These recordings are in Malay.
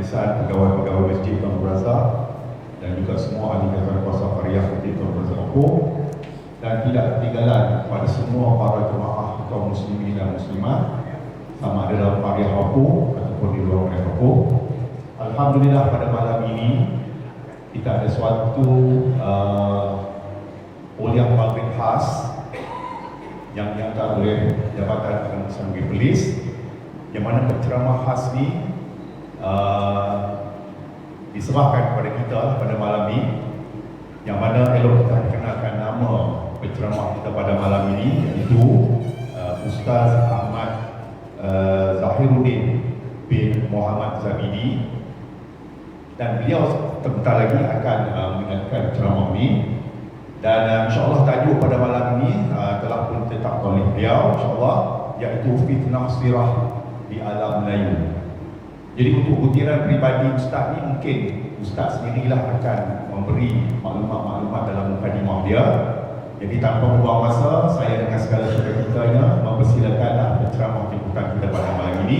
majlisan, pegawai-pegawai masjid Tuan Guru Razak, dan juga semua ahli jawatan kuasa Qaryah Masjid Tuan Guru Razak Oppo, dan tidak ketinggalan kepada semua para jemaah kaum muslimin dan muslimat, sama ada dalam Qaryah Oppo ataupun di luar Qaryah Oppo. Alhamdulillah pada malam ini kita ada suatu uliah maghrib khas yang diangkat oleh Jabatan Pengurusan Negeri Perlis, yang mana penceramah khas ni diserahkan kepada kita pada malam ini, yang mana elok kita perkenalkan nama penceramah kita pada malam ini, iaitu Ustaz Ahmad Zahiruddin bin Muhammad Zabidi, dan beliau sebentar lagi akan mendengarkan ceramah ini. Dan insyaAllah tajuk pada malam ini telah pun ditetapkan oleh beliau, insyaAllah, iaitu fitnah sirah di alam Melayu. Jadi untuk butiran peribadi Ustaz ni, mungkin Ustaz sendirilah akan memberi maklumat-maklumat dalam mukadimah dia. Jadi tanpa membuang masa, saya dengan segala sukacitanya mempersilakan penceramah jemputan kita pada malam ini,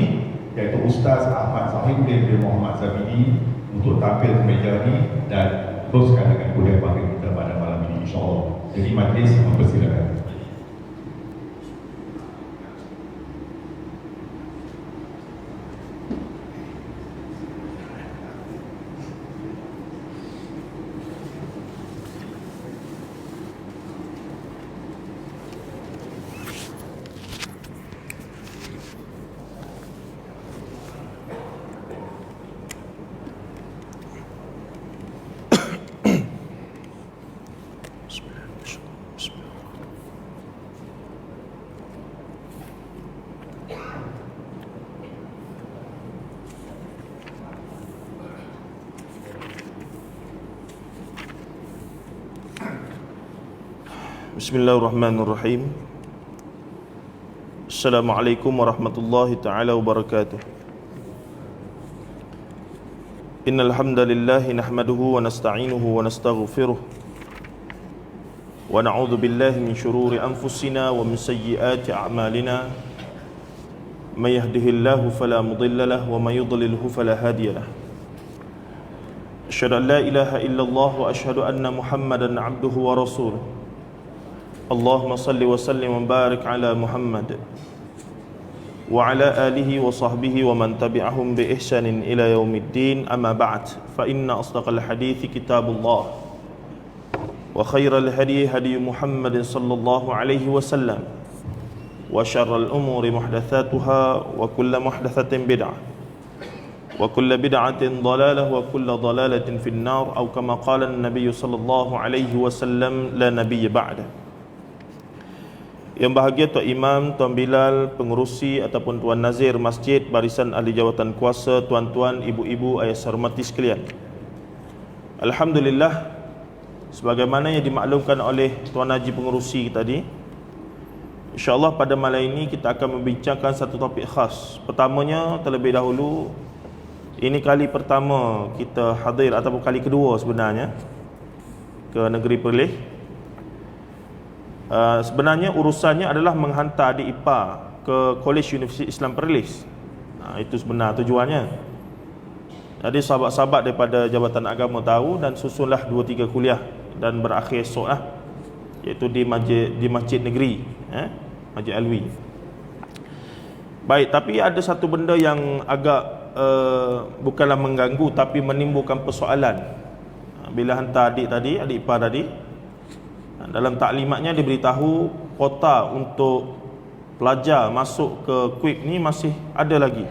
iaitu Ustaz Ahmad Zahiruddin bin Muhammad Zabidi, untuk tampil ke meja ini dan teruskan dengan kuliah maghrib kita pada malam ini, insyaAllah. Jadi majlis mempersilakan. Bismillahirrahmanirrahim. Assalamualaikum warahmatullahi ta'ala wabarakatuh. Innal hamdalillah nahmaduhu wa nasta'inuhu wa nastaghfiruh wa na'udzu billahi min shururi anfusina wa min sayyiati a'malina. May yahdihillahu fala mudilla lahu wa may yudlilhu fala hadiya lahu. Asyhadu an la ilaha illallah wa asyhadu anna Muhammadan 'abduhu wa rasuluh. Allahumma salli wa sallim wa barik ala Muhammad wa ala alihi wa sahbihi wa man tabi'ahum bi ihsanin ila yaumiddin, amma ba'd. Fa inna asdaqal hadithi kitabullah wa khairal hadi hadi Muhammad sallallahu alaihi wasallam wa syarral umuri muhdatsatuha wa kullu muhdatsatin bid'ah wa kullu bid'atin dhalalah wa kullu dhalalatin fin nar, atau kama qala an-nabiy sallallahu alaihi wasallam, la nabiyya ba'da. Yang bahagia Tuan Imam, Tuan Bilal, pengurusi ataupun Tuan Nazir Masjid, barisan ahli jawatan kuasa, tuan-tuan, ibu-ibu, ayah hormati sekalian. Alhamdulillah, sebagaimana yang dimaklumkan oleh Tuan Haji pengurusi tadi, insyaAllah pada malam ini kita akan membincangkan satu topik khas. Pertamanya, terlebih dahulu, ini kali pertama kita hadir, ataupun kali kedua sebenarnya, ke negeri Perlis. Sebenarnya urusannya adalah menghantar adik ipar ke College Universiti Islam Perlis. Itu sebenar tujuannya. Jadi sahabat-sahabat daripada Jabatan Agama tahu, dan susunlah 2-3 kuliah dan berakhir esok lah, iaitu di masjid negeri, Masjid Alwi. Baik, tapi ada satu benda yang agak bukanlah mengganggu tapi menimbulkan persoalan. Bila hantar adik ipar tadi, dalam taklimatnya diberitahu kuota untuk pelajar masuk ke KUIP ni masih ada lagi.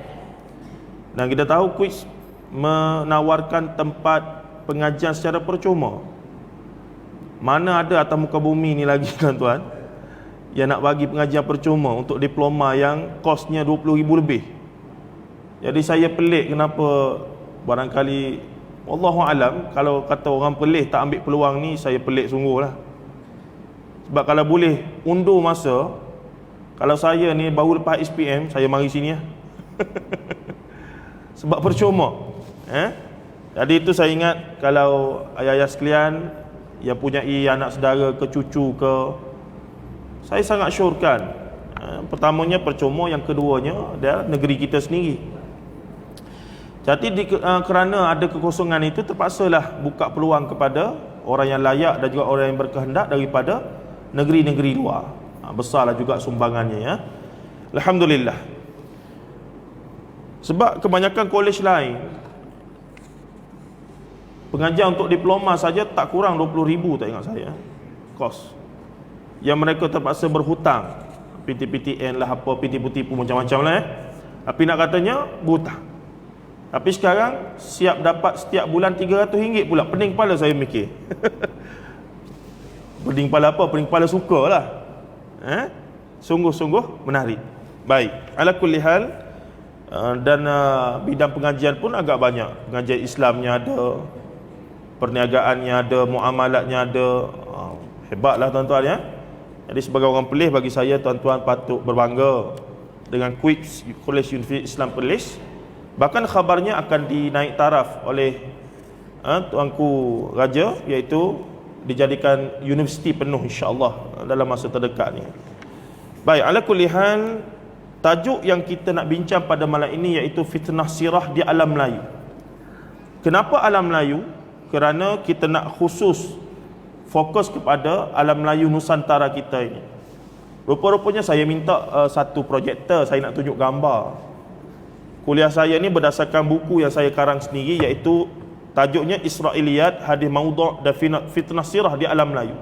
Dan kita tahu KUIP menawarkan tempat pengajian secara percuma. Mana ada atas muka bumi ni lagi tuan-tuan yang nak bagi pengajian percuma untuk diploma yang kosnya 20,000 lebih. Jadi saya pelik kenapa, barangkali wallahu alam, kalau kata orang Perlis tak ambil peluang ni, saya pelik sungguhlah. Sebab kalau boleh undur masa, kalau saya ni baru lepas SPM, saya mari sini lah. Sebab percuma. Jadi itu saya ingat, kalau ayah-ayah sekalian yang punyai anak saudara ke cucu ke, saya sangat syorkan. Pertamanya percuma, yang keduanya adalah negeri kita sendiri. Jadi kerana ada kekosongan itu, terpaksalah buka peluang kepada orang yang layak dan juga orang yang berkehendak daripada negeri-negeri luar. Besarlah juga sumbangannya ya. Alhamdulillah. Sebab kebanyakan kolej lain, pengajar untuk diploma saja tak kurang 20,000 tak ingat saya kos. Yang mereka terpaksa berhutang, PTPTN lah apa, tipu-tipu macam-macam lah Tapi nak katanya berhutang. Tapi sekarang siap dapat setiap bulan RM300 pula. Pening kepala saya mikir. Pening kepala apa? Pening kepala suka lah. Sungguh-sungguh menarik. Baik, ala kulli hal, dan bidang pengajian pun agak banyak. Pengajian Islamnya ada, perniagaannya ada, muamalatnya ada. Hebatlah tuan-tuan ya. Jadi sebagai orang Perlis, bagi saya tuan-tuan patut berbangga dengan KUIPS, College University Islam Perlis. Bahkan khabarnya akan dinaik taraf oleh Tuanku Raja, iaitu dijadikan universiti penuh insya-Allah dalam masa terdekat ni. Baik, ala kulli hal, tajuk yang kita nak bincang pada malam ini iaitu fitnah sirah di alam Melayu. Kenapa alam Melayu? Kerana kita nak khusus fokus kepada alam Melayu Nusantara kita ini. Rupa-rupanya saya minta satu projektor, saya nak tunjuk gambar. Kuliah saya ni berdasarkan buku yang saya karang sendiri, iaitu tajuknya Israiliyat, Hadis Maudhu' dan Fitnah Sirah di Alam Melayu.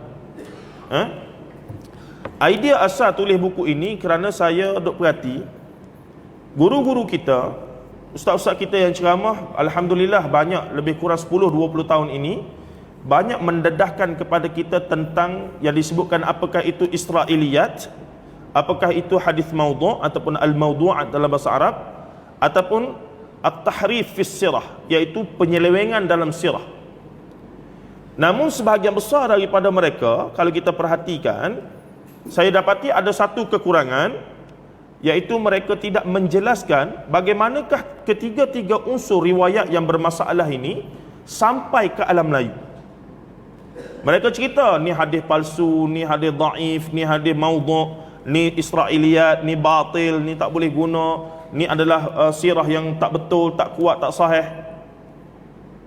Idea asal tulis buku ini kerana saya duk perhati guru-guru kita, ustaz-ustaz kita yang ceramah, alhamdulillah banyak, lebih kurang 10-20 tahun ini, banyak mendedahkan kepada kita tentang yang disebutkan apakah itu Israiliyat, apakah itu hadis maudhu' ataupun al-maudhu'at dalam bahasa Arab, ataupun at-tahrif fis sirah, iaitu penyelewengan dalam sirah. Namun sebahagian besar daripada mereka, kalau kita perhatikan, saya dapati ada satu kekurangan, iaitu mereka tidak menjelaskan bagaimanakah ketiga-tiga unsur riwayat yang bermasalah ini sampai ke alam Melayu. Mereka cerita ni hadis palsu, ni hadis dhaif, ni hadis maudhu', ni Israiliyat, ni batil, ni tak boleh guna, ni adalah sirah yang tak betul, tak kuat, tak sahih.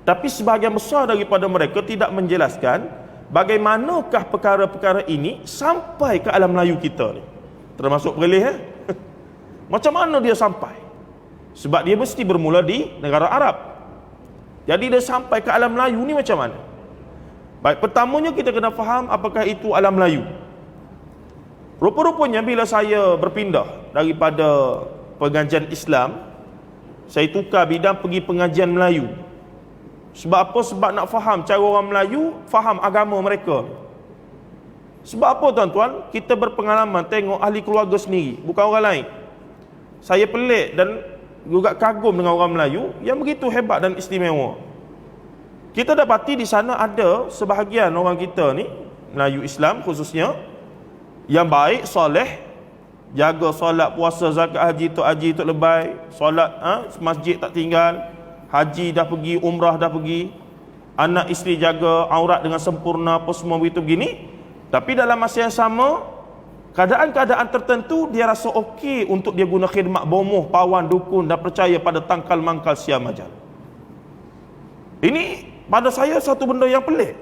Tapi sebahagian besar daripada mereka tidak menjelaskan bagaimanakah perkara-perkara ini sampai ke alam Melayu kita ni, termasuk Perlis Macam mana dia sampai? Sebab dia mesti bermula di negara Arab. Jadi dia sampai ke alam Melayu ni macam mana? Baik, pertamanya kita kena faham apakah itu alam Melayu. Rupa-rupanya bila saya berpindah daripada pengajian Islam, saya tukar bidang pergi pengajian Melayu. Sebab apa? Sebab nak faham cara orang Melayu faham agama mereka. Sebab apa tuan-tuan? Kita berpengalaman tengok ahli keluarga sendiri, bukan orang lain. Saya pelik dan juga kagum dengan orang Melayu yang begitu hebat dan istimewa. Kita dapati di sana ada sebahagian orang kita ni, Melayu Islam khususnya, yang baik, soleh, jaga solat, puasa, zakat, haji, tok lebay, solat masjid tak tinggal, haji dah pergi, umrah dah pergi, anak isteri jaga aurat dengan sempurna, apa semua begitu begini. Tapi dalam masa yang sama, keadaan-keadaan tertentu dia rasa okey untuk dia guna khidmat bomoh, pawan, dukun dan percaya pada tangkal mangkal siam ajal. Ini pada saya satu benda yang pelik.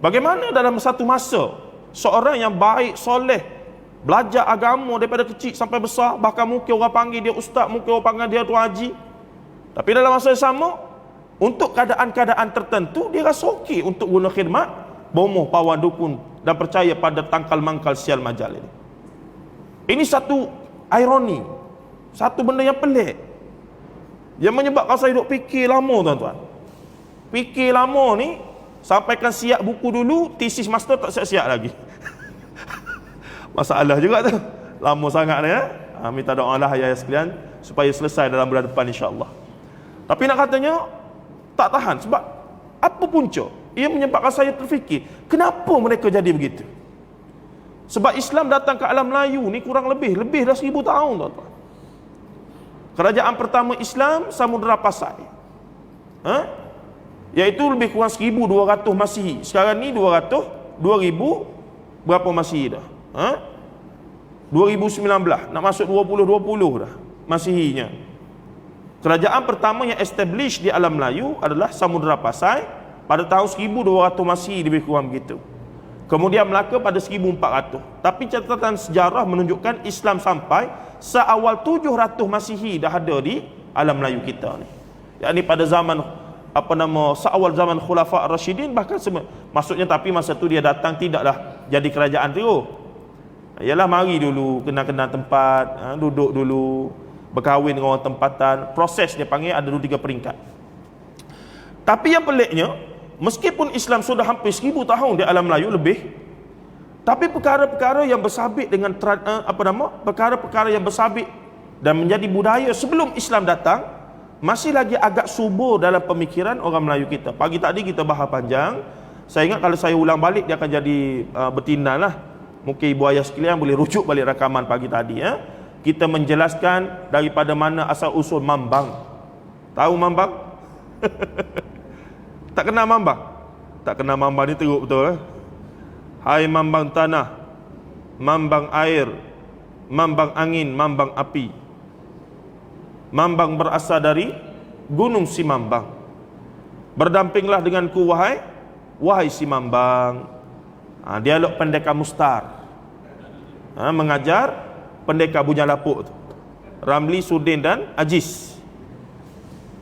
Bagaimana dalam satu masa seorang yang baik, soleh, belajar agama daripada kecil sampai besar, bahkan mungkin orang panggil dia ustaz, mungkin orang panggil dia tuan haji, tapi dalam masa yang sama, untuk keadaan-keadaan tertentu dia rasa okey untuk guna khidmat bomoh, pawan, dukun dan percaya pada tangkal mangkal sial majal ini. Ini satu ironi, satu benda yang pelik, yang menyebabkan saya duk fikir lama tuan-tuan. Fikir lama ni, sampaikan siap buku dulu, tesis master tak siap-siap lagi. Masalah juga tu, lama sangat ni minta doa lah ayah sekalian supaya selesai dalam bulan depan insya-Allah. Tapi nak katanya tak tahan. Sebab apa punca? Ia menyebabkan saya terfikir, kenapa mereka jadi begitu? Sebab Islam datang ke alam Melayu ni kurang lebih dah 1000 tahun tuan-tuan. Kerajaan pertama Islam Samudra Pasai, iaitu lebih kurang 1200 Masihi. Sekarang ni 2000 berapa Masihi dah? 2019 nak masuk 2020 dah Masihinya. Kerajaan pertama yang establish di alam Melayu adalah Samudra Pasai pada tahun 1200 Masihi lebih kurang begitu. Kemudian Melaka pada 1400. Tapi catatan sejarah menunjukkan Islam sampai seawal 700 Masihi dah ada di alam Melayu kita ni. Yakni pada zaman seawal zaman Khulafa Ar-Rasyidin bahkan maksudnya, tapi masa tu dia datang tidaklah jadi kerajaan terus. Yalah, mari dulu kenal-kenal tempat, duduk dulu, berkahwin dengan orang tempatan, proses dia panggil ada 2-3 peringkat. Tapi yang peliknya, meskipun Islam sudah hampir 1000 tahun di alam Melayu lebih, tapi perkara-perkara yang bersabit dengan perkara-perkara yang bersabit dan menjadi budaya sebelum Islam datang masih lagi agak subur dalam pemikiran orang Melayu kita. Pagi tadi kita bahas panjang. Saya ingat kalau saya ulang balik dia akan jadi bertindan lah. Mungkin ibu ayah sekalian boleh rujuk balik rakaman pagi tadi ya. Kita menjelaskan daripada mana asal usul mambang. Tahu mambang? Tak kenal mambang? Tak kenal mambang ni teruk betul. Hai mambang tanah, mambang air, mambang angin, mambang api. Mambang berasal dari gunung si Mambang. Berdampinglah denganku wahai si Mambang. Dialog pendekar Mustar. Mengajar pendekar Bujang Lapuk tu. Ramli, Sudin dan Aziz.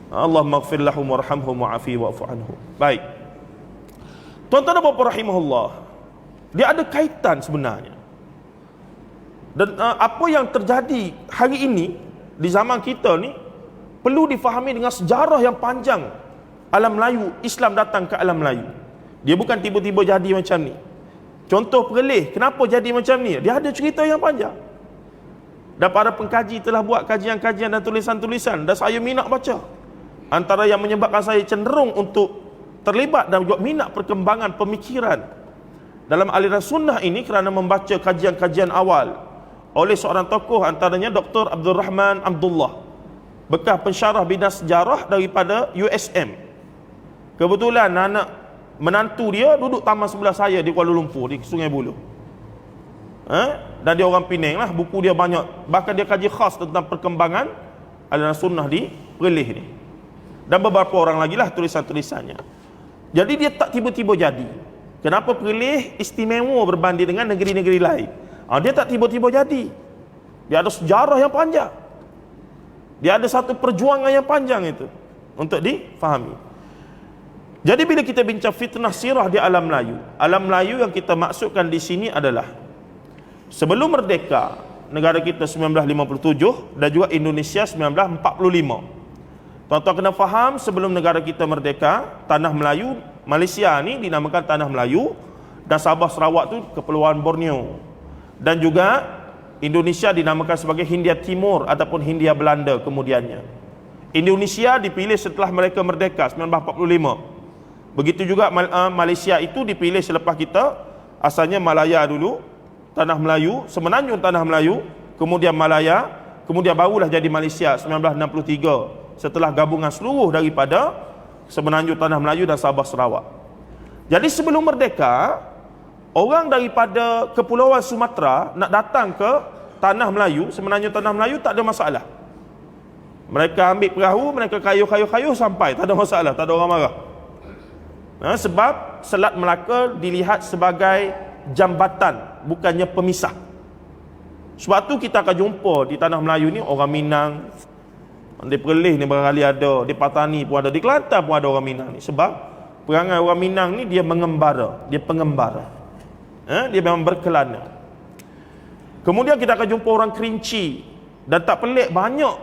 Allahumma ighfir lahum warhamhum wa'afi wa'fu anhum. Baik. Tuan-tuan dan puan-puan rahimahullah, dia ada kaitan sebenarnya. Dan apa yang terjadi hari ini di zaman kita ni perlu difahami dengan sejarah yang panjang. Alam Melayu, Islam datang ke alam Melayu. Dia bukan tiba-tiba jadi macam ni. Contoh Perlis, kenapa jadi macam ni? Dia ada cerita yang panjang. Dan para pengkaji telah buat kajian-kajian dan tulisan-tulisan, dan saya minat baca. Antara yang menyebabkan saya cenderung untuk terlibat dan juga minat perkembangan pemikiran dalam aliran sunnah ini kerana membaca kajian-kajian awal oleh seorang tokoh, antaranya Dr. Abdul Rahman Abdullah, bekas pensyarah bidang sejarah daripada USM. Kebetulan anak menantu dia duduk taman sebelah saya di Kuala Lumpur, di Sungai Buloh. Dan dia orang Penang lah, buku dia banyak. Bahkan dia kaji khas tentang perkembangan aliran sunnah di Perlis ni. Dan beberapa orang lagi lah tulisan-tulisannya. Jadi dia tak tiba-tiba jadi. Kenapa Perlis istimewa berbanding dengan negeri-negeri lain? Dia tak tiba-tiba jadi. Dia ada sejarah yang panjang. Dia ada satu perjuangan yang panjang itu untuk difahami. Jadi bila kita bincang fitnah sirah di alam Melayu, alam Melayu yang kita maksudkan di sini adalah sebelum merdeka negara kita 1957 dan juga Indonesia 1945. Tuan-tuan kena faham, sebelum negara kita merdeka, tanah Melayu, Malaysia ni dinamakan tanah Melayu, dan Sabah Sarawak tu Kepulauan Borneo. Dan juga Indonesia dinamakan sebagai Hindia Timur ataupun Hindia Belanda kemudiannya. Indonesia dipilih setelah mereka merdeka 1945. Begitu juga Malaysia itu dipilih selepas kita, asalnya Malaya dulu, tanah Melayu, Semenanjung tanah Melayu, kemudian Malaya, kemudian barulah jadi Malaysia 1963 setelah gabungan seluruh daripada Semenanjung tanah Melayu dan Sabah Sarawak. Jadi sebelum merdeka, orang daripada Kepulauan Sumatera nak datang ke tanah Melayu, Semenanjung tanah Melayu, tak ada masalah. Mereka ambil perahu, mereka kayuh sampai, tak ada masalah, tak ada orang marah. Sebab Selat Melaka dilihat sebagai jambatan, bukannya pemisah. Sebab tu kita akan jumpa di tanah Melayu ni orang Minang, di Perlis ni barangkali ada, di Patani pun ada, di Kelantan pun ada orang Minang ni. Sebab perangai orang Minang ni dia mengembara, dia pengembara. Dia memang berkelana. Kemudian kita akan jumpa orang Kerinci, dan tak pelik banyak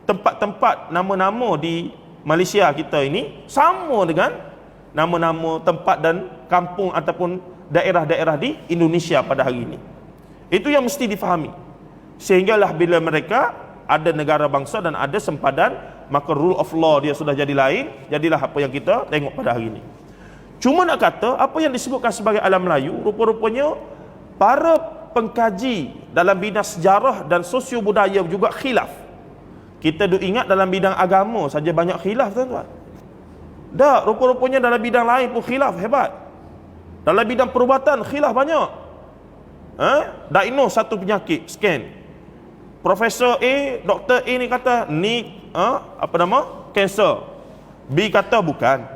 tempat-tempat nama-nama di Malaysia kita ini sama dengan nama-nama tempat dan kampung ataupun daerah-daerah di Indonesia pada hari ini. Itu yang mesti difahami. Sehinggalah bila mereka ada negara bangsa dan ada sempadan, maka rule of law dia sudah jadi lain. Jadilah apa yang kita tengok pada hari ini. Cuma nak kata, apa yang disebutkan sebagai alam Melayu, rupa-rupanya para pengkaji dalam bidang sejarah dan sosio budaya juga khilaf. Kita duk ingat dalam bidang agama saja banyak khilaf, tuan-tuan. Tak, rupa-rupanya dalam bidang lain pun khilaf hebat. Dalam bidang perubatan khilaf banyak. Diagnose satu penyakit, scan. Profesor A, Doktor A ni kata ni apa nama? Kanser. B kata bukan.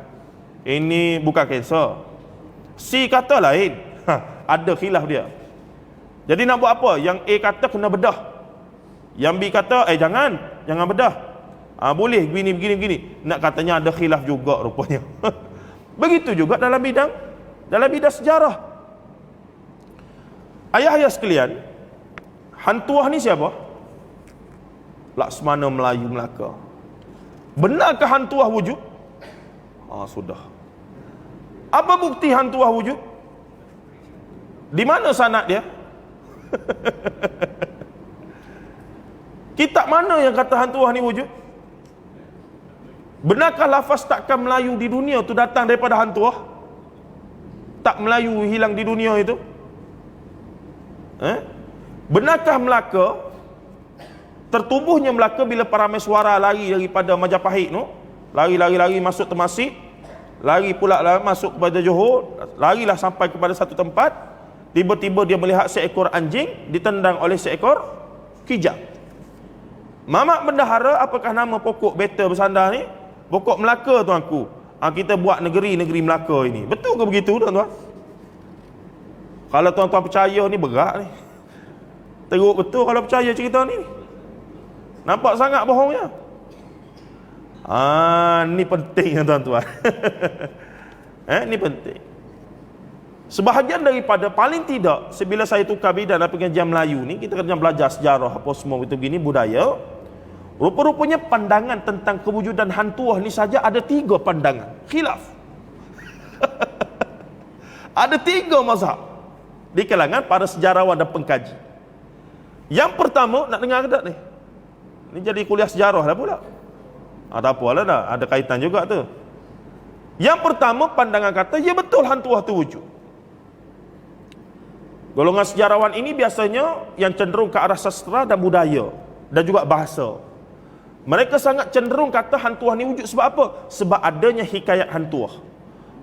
Ini bukan kanser. C kata lain. Ada khilaf dia. Jadi nak buat apa? Yang A kata kena bedah. Yang B kata jangan bedah. Boleh begini. Nak katanya ada khilaf juga rupanya. Begitu juga dalam bidang sejarah. Ayah-ayah sekalian, Hantuah ni siapa? Laksmana Melayu Melaka. Benarkah Hantuah wujud? Sudah. Apa bukti Hantuah wujud? Di mana sanad dia? Kitab mana yang kata Hantuah ni wujud? Benarkah lafaz takkan Melayu di dunia tu datang daripada Hantuah? Tak Melayu hilang di dunia itu? Benarkah Melaka, tertubuhnya Melaka bila para mesuara lari daripada Majapahit tu, lari masuk Temasek, lari pula masuk kepada Johor, larilah sampai kepada satu tempat, tiba-tiba dia melihat seekor anjing ditendang oleh seekor kijang. Mamak bendahara, apakah nama pokok beta bersandar ni? Pokok Melaka, tuanku. Kita buat negeri Melaka ini. Betul ke begitu, tuan-tuan? Kalau tuan-tuan percaya ni berat ni. Teruk betul kalau percaya cerita ni. Nampak sangat bohongnya. Ni penting tuan-tuan. Ni penting. Sebahagian daripada, paling tidak sebila saya tukar bidang dalam pengajian Melayu ni, kita kena belajar sejarah apa semua begitu gini, budaya. Rupa-rupanya pandangan tentang kewujudan Hantuah ni saja ada 3 pandangan. Khilaf. Ada 3 mazhab di kalangan para sejarawan dan pengkaji. Yang pertama, nak dengar ke tak ni? Ni jadi kuliah sejarah dah pula. Tak apalah dah, ada kaitan juga tu. Yang pertama, pandangan kata, ya betul Hantuah tu wujud. Golongan sejarawan ini biasanya yang cenderung ke arah sastra dan budaya dan juga bahasa. Mereka sangat cenderung kata Hantuah ni wujud sebab apa? Sebab adanya hikayat Hantuah.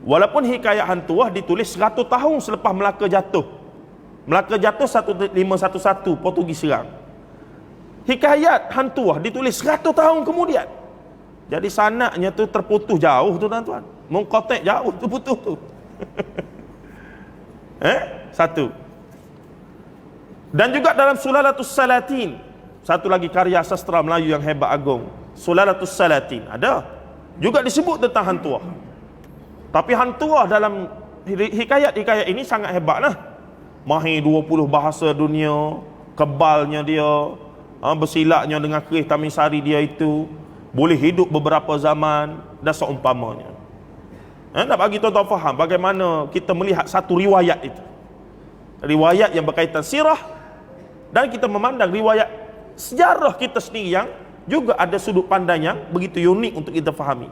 Walaupun hikayat Hantuah ditulis 100 tahun selepas Melaka jatuh. Melaka jatuh 1511, Portugis serang. Hikayat Hantuah ditulis 100 tahun kemudian. Jadi sanadnya tu terputus jauh tu tuan-tuan. Mengkotek jauh tu putus tu. Satu. Dan juga dalam Sulalatus Salatin, satu lagi karya sastra Melayu yang hebat agung, Sulalatus Salatin, ada juga disebut tentang Hantuah. Tapi Hantuah dalam hikayat-hikayat ini sangat hebatlah. Mahir 20 bahasa dunia, kebalnya dia, bersilatnya dengan keris Tamisari dia itu, boleh hidup beberapa zaman dan seumpamanya. Nak bagi tuan-tuan faham bagaimana kita melihat satu riwayat itu, riwayat yang berkaitan sirah, dan kita memandang riwayat sejarah kita sendiri yang juga ada sudut pandang yang begitu unik untuk kita fahami.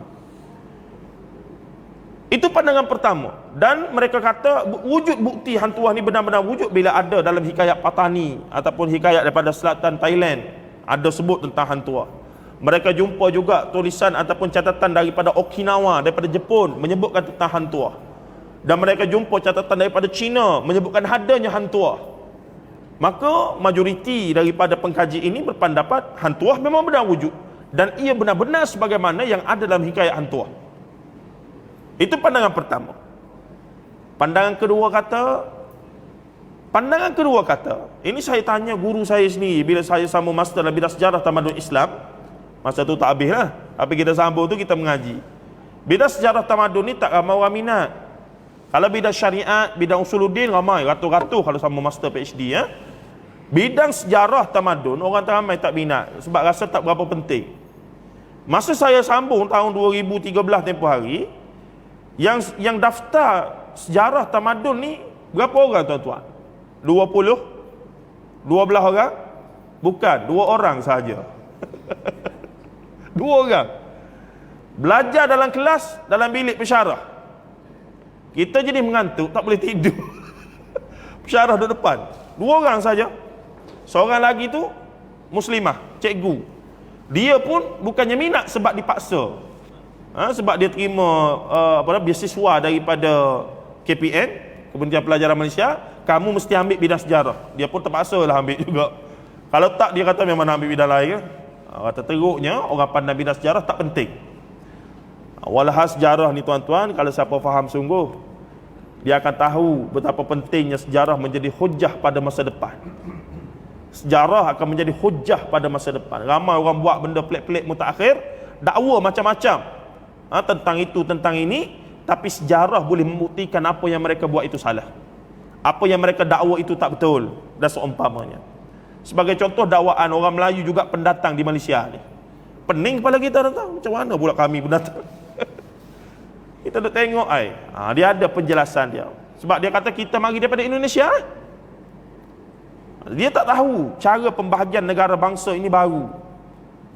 Itu pandangan pertama. Dan mereka kata wujud bukti Hantuah ni benar-benar wujud bila ada dalam hikayat Patani ataupun hikayat daripada selatan Thailand, ada sebut tentang Hantuah. Mereka jumpa juga tulisan ataupun catatan daripada Okinawa, daripada Jepun, menyebutkan tentang Hantuah. Dan mereka jumpa catatan daripada China menyebutkan adanya Hantuah. Maka majoriti daripada pengkaji ini berpendapat Hantuah memang benar wujud, dan ia benar-benar sebagaimana yang ada dalam hikayat Hantuah. Itu pandangan pertama. Pandangan kedua kata, ini saya tanya guru saya sendiri bila saya sambung master dalam bidang sejarah tamadun Islam. Masa tu tak habis lah, tapi kita sambung tu kita mengaji. Bidang sejarah tamadun ni tak ramai orang minat. Kalau bidang syariat, bidang usuluddin ramai, ratus-ratus kalau sama master PhD. Bidang sejarah tamadun orang ramai tak minat sebab rasa tak berapa penting. Masa saya sambung tahun 2013 tempoh hari, yang daftar sejarah tamadun ni berapa orang tuan-tuan? 12 orang? Bukan, 2 orang sahaja. 2 orang. Belajar dalam kelas, dalam bilik pensyarah. Kita jadi mengantuk, tak boleh tidur. Pensyarah di depan. 2 orang saja. Seorang lagi tu muslimah, cikgu. Dia pun bukannya minat sebab dipaksa. Sebab dia terima beasiswa daripada KPN, Kementerian Pelajaran Malaysia, kamu mesti ambil bidang sejarah. Dia pun terpaksa lah ambil juga. Kalau tak, dia kata memang nak ambil bidang lain ke? Kata teruknya orang pandai bidang sejarah tak penting. Walhal sejarah ni tuan-tuan, kalau siapa faham sungguh, dia akan tahu betapa pentingnya sejarah menjadi hujah pada masa depan. Sejarah akan menjadi hujah pada masa depan. Ramai orang buat benda pelik-pelik mutakhir, dakwa macam-macam tentang itu, tentang ini, tapi sejarah boleh membuktikan apa yang mereka buat itu salah, apa yang mereka dakwa itu tak betul, dan seumpamanya. Sebagai contoh, dakwaan orang Melayu juga pendatang di Malaysia ni. Pening kepala kita, tahu macam mana pula kami pendatang. Kita nak tengok dia ada penjelasan dia. Sebab dia kata kita mari daripada Indonesia. Dia tak tahu cara pembahagian negara bangsa ini baru.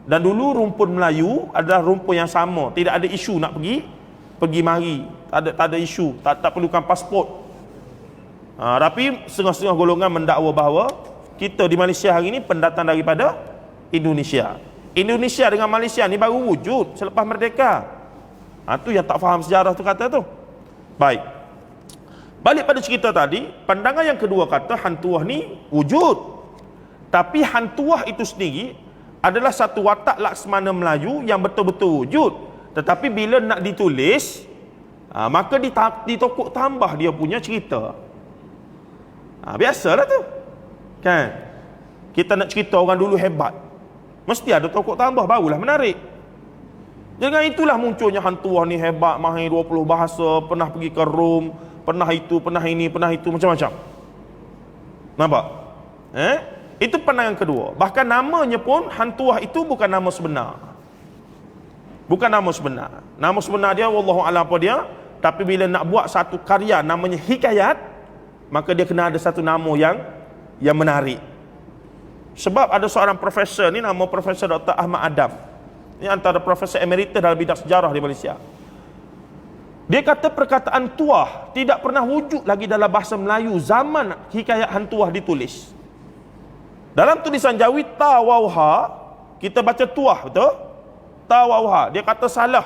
Dan dulu rumpun Melayu adalah rumpun yang sama, tidak ada isu nak pergi mari, tak ada isu, tak perlukan pasport. Tapi setengah-setengah golongan mendakwa bahawa kita di Malaysia hari ini pendatang daripada Indonesia. Indonesia dengan Malaysia ni baru wujud selepas merdeka. Tu yang tak faham sejarah tu kata tu. Baik, balik pada cerita tadi, pandangan yang kedua kata hantuah ni wujud. Tapi hantuah itu sendiri adalah satu watak laksmana Melayu yang betul-betul wujud. Tetapi bila nak ditulis, maka ditokok tambah dia punya cerita. Biasalah tu, kan? Kita nak cerita orang dulu hebat, mesti ada tokok tambah barulah menarik. Dengan itulah munculnya hantuah ni hebat, mahir 20 bahasa, pernah pergi ke Rom, pernah itu, pernah ini, pernah itu, macam-macam. Nampak? Itu pandangan kedua. Bahkan namanya pun, hantuah itu bukan nama sebenar. Bukan nama sebenar. Nama sebenar dia, wallahualam apa dia, tapi bila nak buat satu karya namanya hikayat, maka dia kena ada satu nama yang menarik. Sebab ada seorang profesor ni, nama Profesor Dr. Ahmad Adam. Ini antara profesor emeritus dalam bidang sejarah di Malaysia. Dia kata perkataan tuah tidak pernah wujud lagi dalam bahasa Melayu zaman hikayat hantuah ditulis. Dalam tulisan Jawi, tawauha, kita baca tuah, betul? Tawauha. Dia kata salah.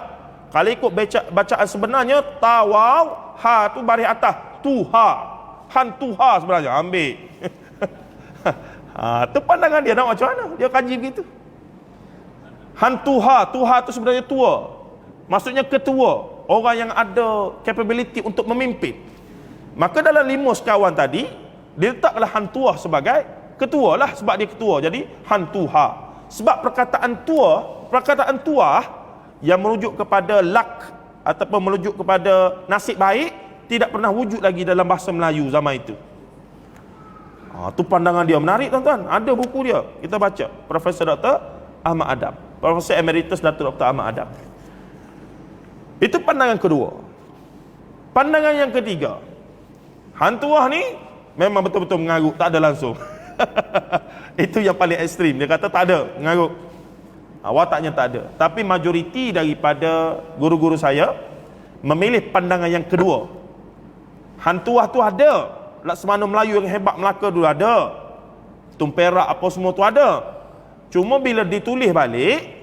Kalau ikut bacaan sebenarnya, tawauha tu baris atas, tuha. Hantuha sebenarnya, ambil. Tu pandangan dia, nak macam mana? Dia kaji begitu. Hantuha, tuha tu sebenarnya tua. Maksudnya ketua, orang yang ada capability untuk memimpin. Maka dalam 5 sekawan tadi, dia letaklah hantuah sebagai ketua lah, sebab dia ketua, jadi hantuha. Sebab perkataan tuah yang merujuk kepada luck ataupun merujuk kepada nasib baik tidak pernah wujud lagi dalam bahasa Melayu zaman itu. Tu pandangan dia menarik tuan-tuan. Ada buku dia, kita baca. Profesor Dr. Ahmad Adam, Profesor Emeritus Dr. Ahmad Adam. Itu pandangan kedua. Pandangan yang ketiga, hantuah ni memang betul-betul mengarut, tak ada langsung. Itu yang paling ekstrim. Dia kata tak ada mengarut, wataknya tak ada. Tapi majoriti daripada guru-guru saya memilih pandangan yang kedua. Hantuah tu ada, laksmana Melayu yang hebat Melaka dulu ada, tumperak apa semua tu ada. Cuma bila ditulis balik,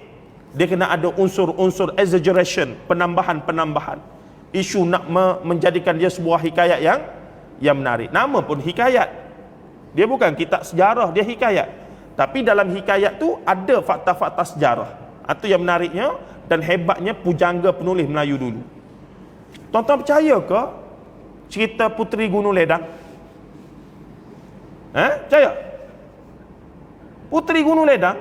dia kena ada unsur-unsur exaggeration, penambahan-penambahan. Isu nak menjadikan dia sebuah hikayat yang menarik. Nama pun hikayat. Dia bukan kitab sejarah, dia hikayat. Tapi dalam hikayat tu ada fakta-fakta sejarah. Itu yang menariknya dan hebatnya pujangga penulis Melayu dulu. Tuan-tuan percaya ke cerita Puteri Gunung Ledang? Percaya? Puteri Gunung Ledang,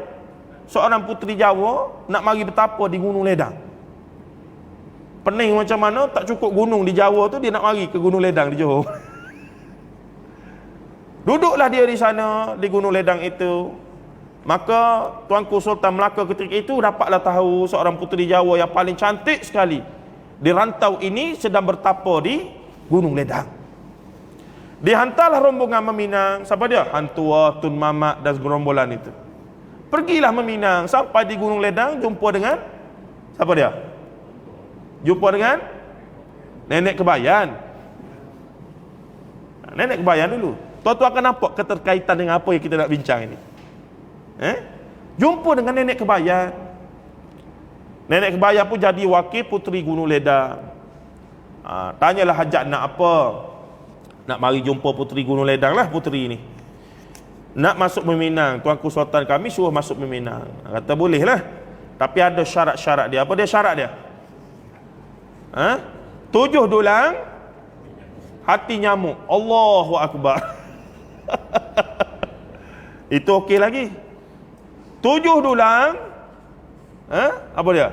seorang puteri Jawa nak mari bertapa di Gunung Ledang. Pening macam mana, tak cukup gunung di Jawa tu, dia nak mari ke Gunung Ledang di Johor. Duduklah dia di sana, di Gunung Ledang itu. Maka Tuanku Sultan Melaka ketika itu dapatlah tahu seorang puteri Jawa yang paling cantik sekali di rantau ini sedang bertapa di Gunung Ledang. Dihantarlah rombongan meminang. Siapa dia? Hantuah, Tun Mamat dan gerombolan itu. Pergilah meminang sampai di Gunung Ledang, jumpa dengan siapa dia? Jumpa dengan Nenek Kebayan. Nenek Kebayan dulu. Tuan-tuan akan nampak keterkaitan dengan apa yang kita nak bincang ini. Jumpa dengan Nenek Kebayan. Nenek Kebayan pun jadi wakil puteri Gunung Ledang. Tanyalah hajat nak apa. Nak mari jumpa puteri Gunung Ledang lah puteri ini. nak masuk Meminang, Tuanku Sultan kami suruh masuk Meminang. Kata boleh lah, tapi ada syarat-syarat dia. Apa dia syarat dia? 7 dulang hati nyamuk. Allahu Akbar. Itu okey lagi. 7 dulang apa dia?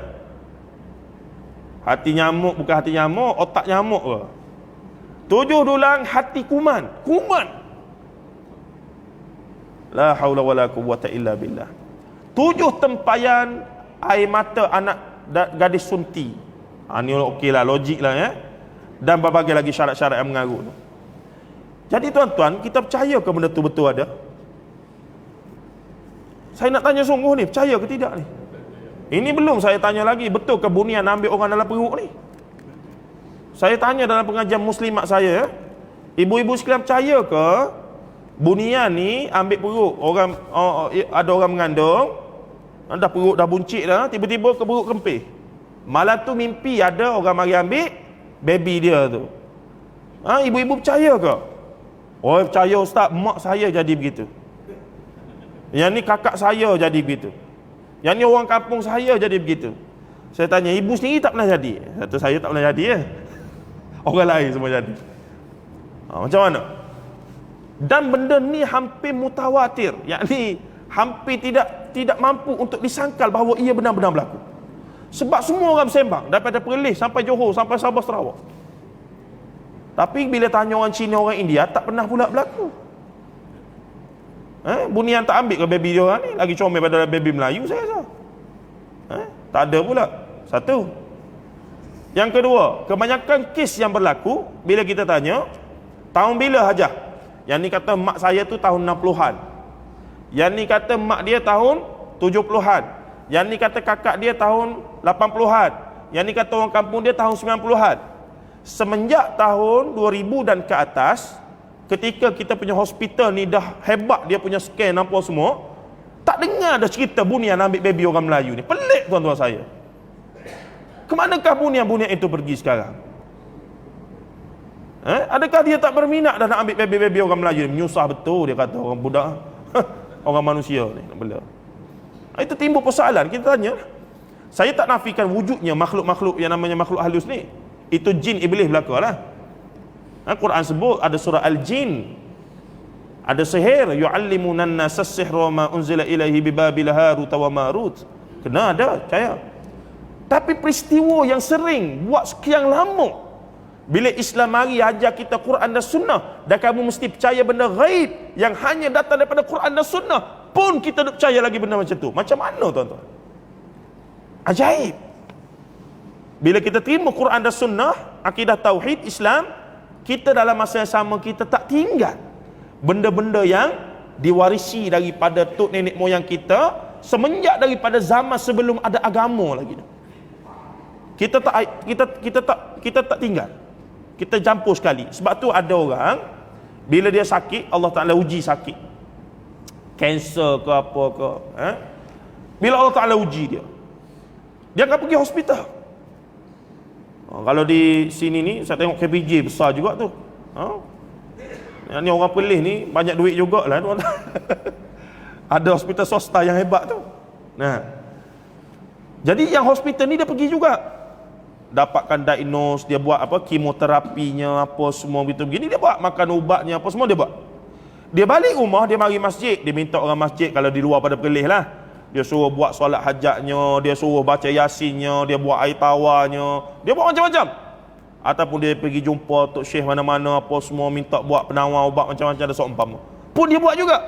Hati nyamuk, bukan hati nyamuk, otak nyamuk ke? 7 dulang hati kuman. Kuman. La haula wala quwwata illa billah. 7 tempayan air mata anak gadis sunti. Ni okey lah, logik lah ya. Dan berbagai lagi syarat-syarat yang mengaruh tu. Jadi tuan-tuan, kita percaya ke benda tu betul ada? Saya nak tanya sungguh ni, percaya ke tidak ni? Ini belum saya tanya lagi, betul ke bunian ambil orang dalam perut ni? Saya tanya dalam pengajian muslimat saya, ibu-ibu sekalian percaya ke bunian ni ambil perut orang, ada orang mengandung, dah perut dah buncit dah, tiba-tiba ke perut kempis. Malam tu mimpi ada orang mari ambil baby dia tu. Ibu-ibu percaya ke? Oh, percaya ustaz, mak saya jadi begitu. Yang ni kakak saya jadi begitu. Yang ni orang kampung saya jadi begitu. Saya tanya, ibu sendiri tak pernah jadi? Satu, saya tak pernah jadi ya. Orang lain semua jadi. Macam mana? Dan benda ni hampir mutawatir, yakni hampir tidak mampu untuk disangkal bahawa ia benar-benar berlaku. Sebab semua orang bersembang daripada Perlis sampai Johor sampai Sabah Sarawak. Tapi bila tanya orang Cina, orang India, tak pernah pula berlaku. Bunian tak ambil ke baby dia orang ni, lagi comel pada baby Melayu saya rasa. Tak ada pula. Satu. Yang kedua, kebanyakan kes yang berlaku bila kita tanya tahun bila hajah. Yang ni kata mak saya tu tahun 60-an. Yang ni kata mak dia tahun 70-an. Yang ni kata kakak dia tahun 80-an. Yang ni kata orang kampung dia tahun 90-an. Semenjak tahun 2000 dan ke atas, ketika kita punya hospital ni dah hebat, dia punya scan apa semua, tak dengar ada cerita bunian ambil baby orang Melayu ni. Pelik tuan-tuan saya. Kemanakah bunian-bunian itu pergi sekarang? Adakah dia tak berminat dah nak ambil baby-baby orang Melayu ni? Menyusah betul dia kata orang budak. Orang manusia ni nak bela. Itu timbul persoalan. Kita tanya, saya tak nafikan wujudnya makhluk-makhluk yang namanya makhluk halus ni. Itu jin iblis belaka lah. Quran sebut ada surah Al-Jin, ada sihir, yu'allimunan nasa as-sihra ma unzila ilaihi bi babil harut wa marut. Kena ada, percaya. Tapi peristiwa yang sering buat sekian lama, bila Islam mari ajar kita Quran dan Sunnah, dan kamu mesti percaya benda ghaib yang hanya datang daripada Quran dan Sunnah, pun kita tak percaya lagi benda macam tu. Macam mana tuan-tuan? Ajaib. Bila kita terima Quran dan Sunnah, akidah tauhid Islam, kita dalam masa yang sama kita tak tinggal benda-benda yang diwarisi daripada tok nenek moyang kita semenjak daripada zaman sebelum ada agama lagi. Kita tak tinggal. Kita campur sekali. Sebab tu ada orang bila dia sakit, Allah Taala uji sakit, kanser ke apa ke, bila Allah Taala uji dia akan pergi hospital. Kalau di sini ni saya tengok KPJ besar juga tu. Yang ni orang Perlis ni banyak duit jugalah tuan. Ada hospital swasta yang hebat tu. Nah. Jadi yang hospital ni dia pergi juga. Dapatkan diagnose, dia buat apa, kemoterapinya apa semua gitu begini, dia buat makan ubatnya apa semua dia buat. Dia balik rumah, dia mari masjid, dia minta orang masjid kalau di luar pada Perlis lah. Dia suruh buat solat hajatnya, dia suruh baca yasinnya, dia buat air tawarnya, dia buat macam-macam. Ataupun dia pergi jumpa Tok Syekh mana-mana apa semua, minta buat penawar ubat macam-macam, ada seumpama. Pun dia buat juga.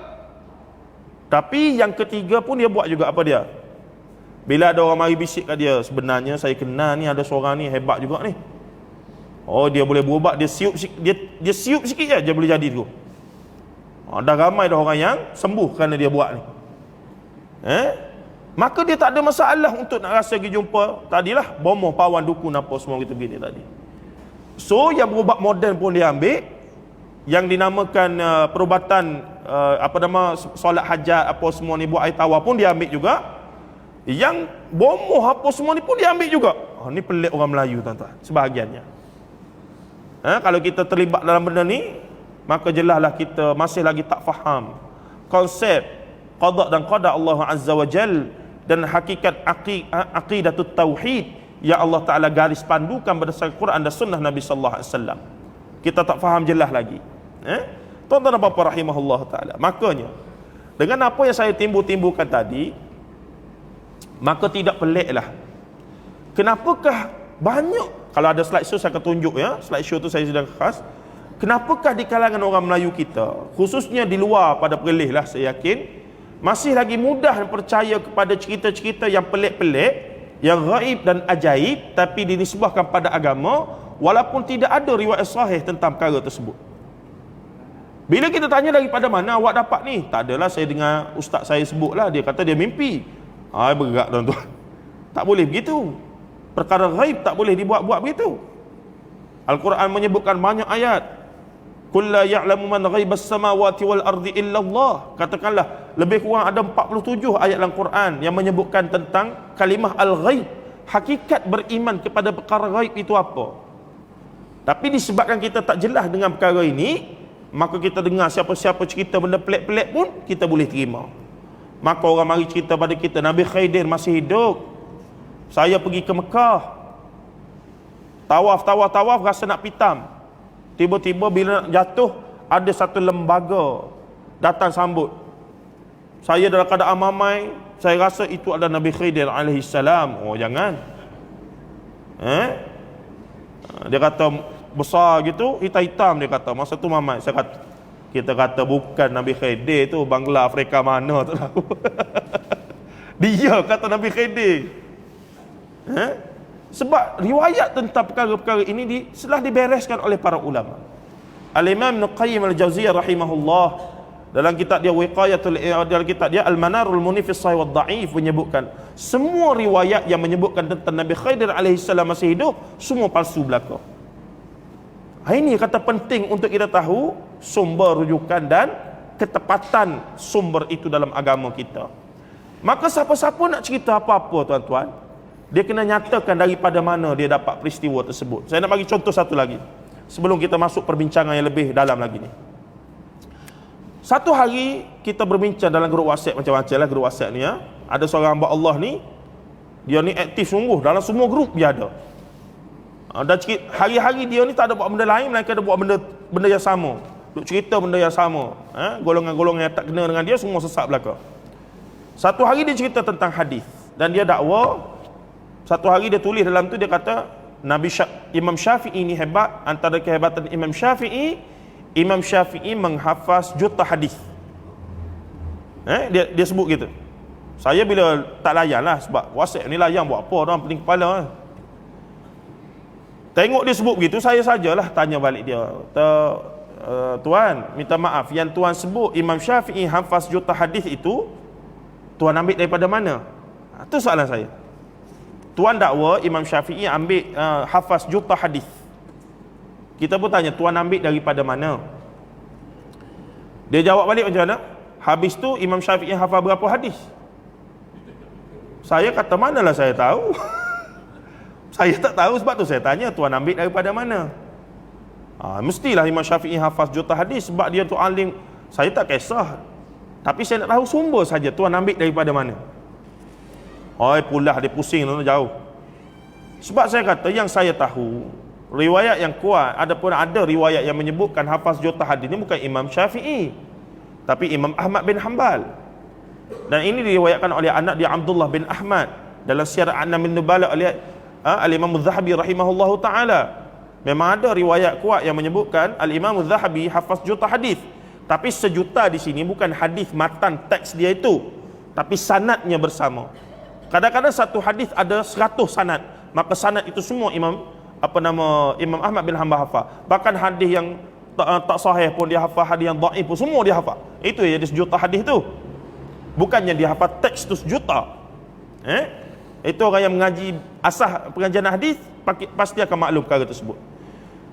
Tapi yang ketiga pun dia buat juga apa dia? Bila ada orang mari bisik kat dia, sebenarnya saya kenal ni, ada seorang ni hebat juga ni. Oh, dia boleh berubat, dia siup sikit je, dia boleh jadi tu. Dah ramai dah orang yang sembuh kerana dia buat ni. Maka dia tak ada masalah untuk nak rasa pergi jumpa tadilah bomoh pawan dukun apa semua gitu begini tadi. So yang berubat moden pun dia ambil, yang dinamakan perubatan solat hajat apa semua ni, buat air tawar pun dia ambil juga. Yang bomoh apa semua ni pun dia ambil juga. Ni pelik orang Melayu tuan-tuan, sebahagiannya. Kalau kita terlibat dalam benda ni, maka jelaslah kita masih lagi tak faham konsep qada dan qadar Allah Azza wa Jal dan hakikat aqidatut tauhid yang Allah Ta'ala garis pandukan berdasarkan Quran dan sunnah Nabi sallallahu alaihi wasallam. Kita tak faham jelas lagi. Tuan-tuan dan puan rahimahullah Ta'ala, makanya dengan apa yang saya timbul-timbulkan tadi, maka tidak peliklah kenapakah banyak, kalau ada slide show saya akan tunjuk ya, slide show tu saya sedang khas, kenapakah di kalangan orang Melayu kita, khususnya di luar pada Perlis lah, saya yakin masih lagi mudah percaya kepada cerita-cerita yang pelik-pelik, yang gaib dan ajaib, tapi dinisbahkan pada agama walaupun tidak ada riwayat sahih tentang perkara tersebut. Bila kita tanya daripada mana awak dapat ni? Tak adalah, saya dengar ustaz saya sebut lah, dia kata dia mimpi. Bergerak tuan-tuan. Tak boleh begitu. Perkara gaib tak boleh dibuat-buat begitu. Al-Quran menyebutkan banyak ayat. Qul la ya'lamu man ghaibas samawati wal ardi illa Allah. Katakanlah, lebih kurang ada 47 ayat dalam Quran yang menyebutkan tentang kalimah al-ghaib, hakikat beriman kepada perkara gaib itu apa. Tapi disebabkan kita tak jelas dengan perkara ini, maka kita dengar siapa-siapa cerita benda pelik-pelik pun kita boleh terima. Maka orang mari cerita pada kita, Nabi Khidir masih hidup, saya pergi ke Mekah, tawaf rasa nak pitam, tiba-tiba bila nak jatuh ada satu lembaga datang sambut saya dalam keadaan mamai, saya rasa itu adalah Nabi Khidir alaihi salam. Oh jangan, dia kata besar gitu, hitam-hitam, dia kata masa tu mamai. Kita kata bukan Nabi Khidir tu, Bangla Afrika mana tak tahu. Dia kata Nabi Khidir. Sebab riwayat tentang perkara-perkara ini telah dibereskan oleh para ulama. Al-Imam Ibn Qayyim Al-Jauziyah rahimahullah dalam kitab dia dalam kitab dia Al-Manarul Munif fi Sahih wad Dha'if menyebutkan semua riwayat yang menyebutkan tentang Nabi Khidir alaihi salam masih hidup semua palsu belaka. Ini kata penting untuk kita tahu sumber rujukan dan ketepatan sumber itu dalam agama kita. Maka siapa-siapa nak cerita apa-apa tuan-tuan, dia kena nyatakan daripada mana dia dapat peristiwa tersebut. Saya nak bagi contoh satu lagi sebelum kita masuk perbincangan yang lebih dalam lagi ni. Satu hari kita berbincang dalam grup WhatsApp, macam-macam lah grup WhatsApp ni ya. Ada seorang hamba Allah ni, dia ni aktif sungguh, dalam semua grup dia ada. Dan hari-hari dia ni tak ada buat benda lain melainkan ada buat benda yang sama, duk cerita benda yang sama. Golongan-golongan yang tak kena dengan dia semua sesat belaka. Satu hari dia cerita tentang hadis dan dia dakwa. Satu hari dia tulis dalam tu, dia kata Imam Syafi'i ni hebat. Antara kehebatan Imam Syafi'i menghafaz juta hadis. Dia sebut gitu. Saya bila tak layan lah, sebab WhatsApp ni layan buat apa, orang pening kepala. Tengok dia sebut begitu, saya sajalah tanya balik dia, tuan, minta maaf, yang tuan sebut Imam Syafi'i hafaz juta hadis itu, tuan ambil daripada mana? Itu soalan saya. Tuan dakwa Imam Syafi'i ambil hafaz juta hadis. Kita pun tanya, tuan ambil daripada mana? Dia jawab balik macam mana? Habis tu Imam Syafi'i hafaz berapa hadis? Saya kata, manalah saya tahu. Saya tak tahu, sebab tu saya tanya, tuan ambil daripada mana? Mestilah Imam Syafi'i hafaz juta hadis sebab dia tu alim. Saya tak kisah, tapi saya nak tahu sumber saja, tuan ambil daripada mana? Pulah dia pusing tu jauh. Sebab saya kata yang saya tahu riwayat yang kuat, ada riwayat yang menyebutkan hafaz juta hadis ni bukan Imam Syafi'i, tapi Imam Ahmad bin Hanbal. Dan ini diriwayatkan oleh anak dia Abdullah bin Ahmad dalam Syiar A'lam Nubala oleh Al-Imam Az-Zahabi rahimahullahu ta'ala. Memang ada riwayat kuat yang menyebutkan Al-Imam Az-Zahabi hafaz juta hadis. Tapi sejuta di sini bukan hadis matan teks dia itu, tapi sanadnya bersama. Kadang-kadang satu hadis ada 100 sanad, maka sanad itu semua Imam Ahmad bin Hanbal hafal. Bahkan hadis yang tak sahih pun dia hafal, hadis yang dhaif pun semua dia hafal. Itu yang jadi sejuta hadis tu. Bukannya dia hafal teks tu sejuta. Itu orang yang mengaji asas pengajian hadis pasti akan maklum perkara tersebut.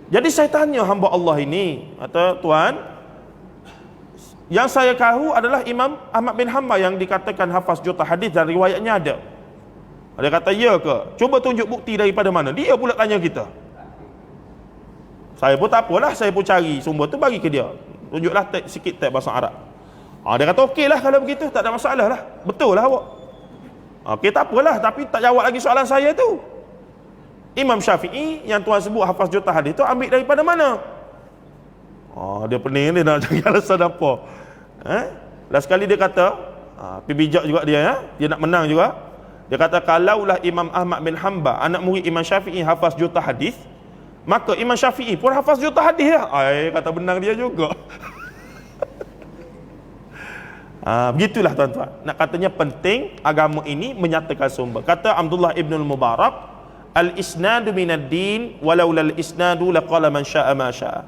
Jadi saya tanya hamba Allah ini, kata, tuan, yang saya tahu adalah Imam Ahmad bin Hanbal yang dikatakan hafaz juta hadis dan riwayatnya ada. Dia kata, ya ke? Cuba tunjuk bukti daripada mana? Dia pula tanya kita. Saya pun tak apalah, saya pun cari sumber tu bagi ke dia. Tunjuklah sikit teks bahasa Arab. Dia kata okey lah kalau begitu, tak ada masalah lah, betul lah awak. Okey, tak apalah, tapi tak jawab lagi soalan saya tu. Imam Syafi'i yang tuan sebut hafaz juta hadis tu ambil daripada mana? Dia pening dia nak cari alasan apa. Last sekali dia kata, pergi bijak juga dia, dia nak menang juga. Dia kata kalaulah Imam Ahmad bin Hanbal anak murid Imam Syafi'i hafaz juta hadis, maka Imam Syafi'i pun hafaz juta hadis lah. Kata benang dia juga. Begitulah tuan-tuan. Nak katanya penting agama ini menyatakan sumber. Kata Abdullah ibn al-Mubarak, al-isnadu minad din walau lal isnadu laqala man syaa ma syaa.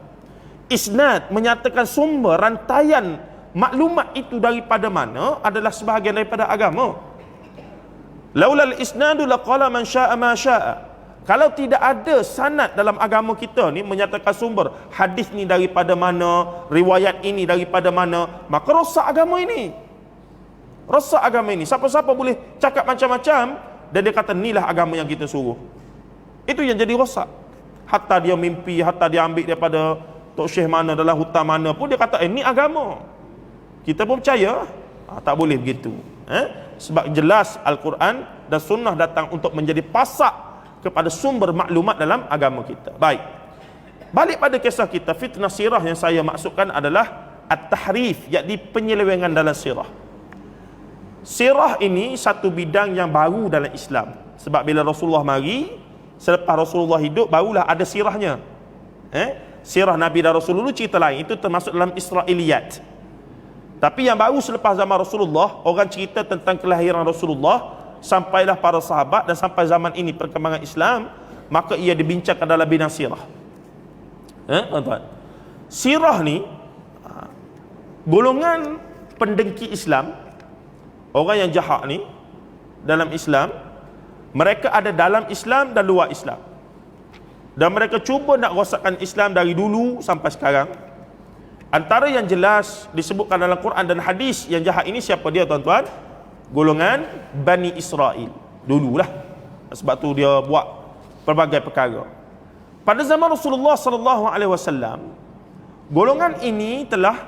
Isnad menyatakan sumber rantaian maklumat itu daripada mana adalah sebahagian daripada agama. Laulal isnadu laqala man syaa ma syaa. Kalau tidak ada sanad dalam agama kita ni menyatakan sumber hadis ni daripada mana, riwayat ini daripada mana, maka rosak agama ini. Rosak agama ini. Siapa-siapa boleh cakap macam-macam dan dia kata inilah agama yang kita suruh. Itu yang jadi rosak. Hatta dia mimpi, hatta dia ambil daripada tok syekh mana dalam hutan mana pun dia kata ini agama. Kita pun percaya. Tak boleh begitu. Sebab jelas Al-Quran dan sunnah datang untuk menjadi pasak kepada sumber maklumat dalam agama kita. Baik. Balik pada kisah kita, fitnah sirah yang saya maksudkan adalah at-tahrif, yakni penyelewengan dalam sirah. Sirah ini satu bidang yang baru dalam Islam. Sebab bila Rasulullah mari, selepas Rasulullah hidup, barulah ada sirahnya. Sirah Nabi dan Rasul dulu cerita lain, itu termasuk dalam Israiliyat. Tapi yang baru selepas zaman Rasulullah, orang cerita tentang kelahiran Rasulullah, sampailah para sahabat dan sampai zaman ini perkembangan Islam, maka ia dibincangkan dalam bidang sirah. Tuan-tuan, sirah ni golongan pendengki Islam, orang yang jahat ni dalam Islam, mereka ada dalam Islam dan luar Islam, dan mereka cuba nak rosakkan Islam dari dulu sampai sekarang. Antara yang jelas disebutkan dalam Quran dan hadis yang jahat ini siapa dia tuan-tuan? Golongan Bani Israel dululah. Sebab tu dia buat pelbagai perkara. Pada zaman Rasulullah sallallahu alaihi wasallam, golongan ini telah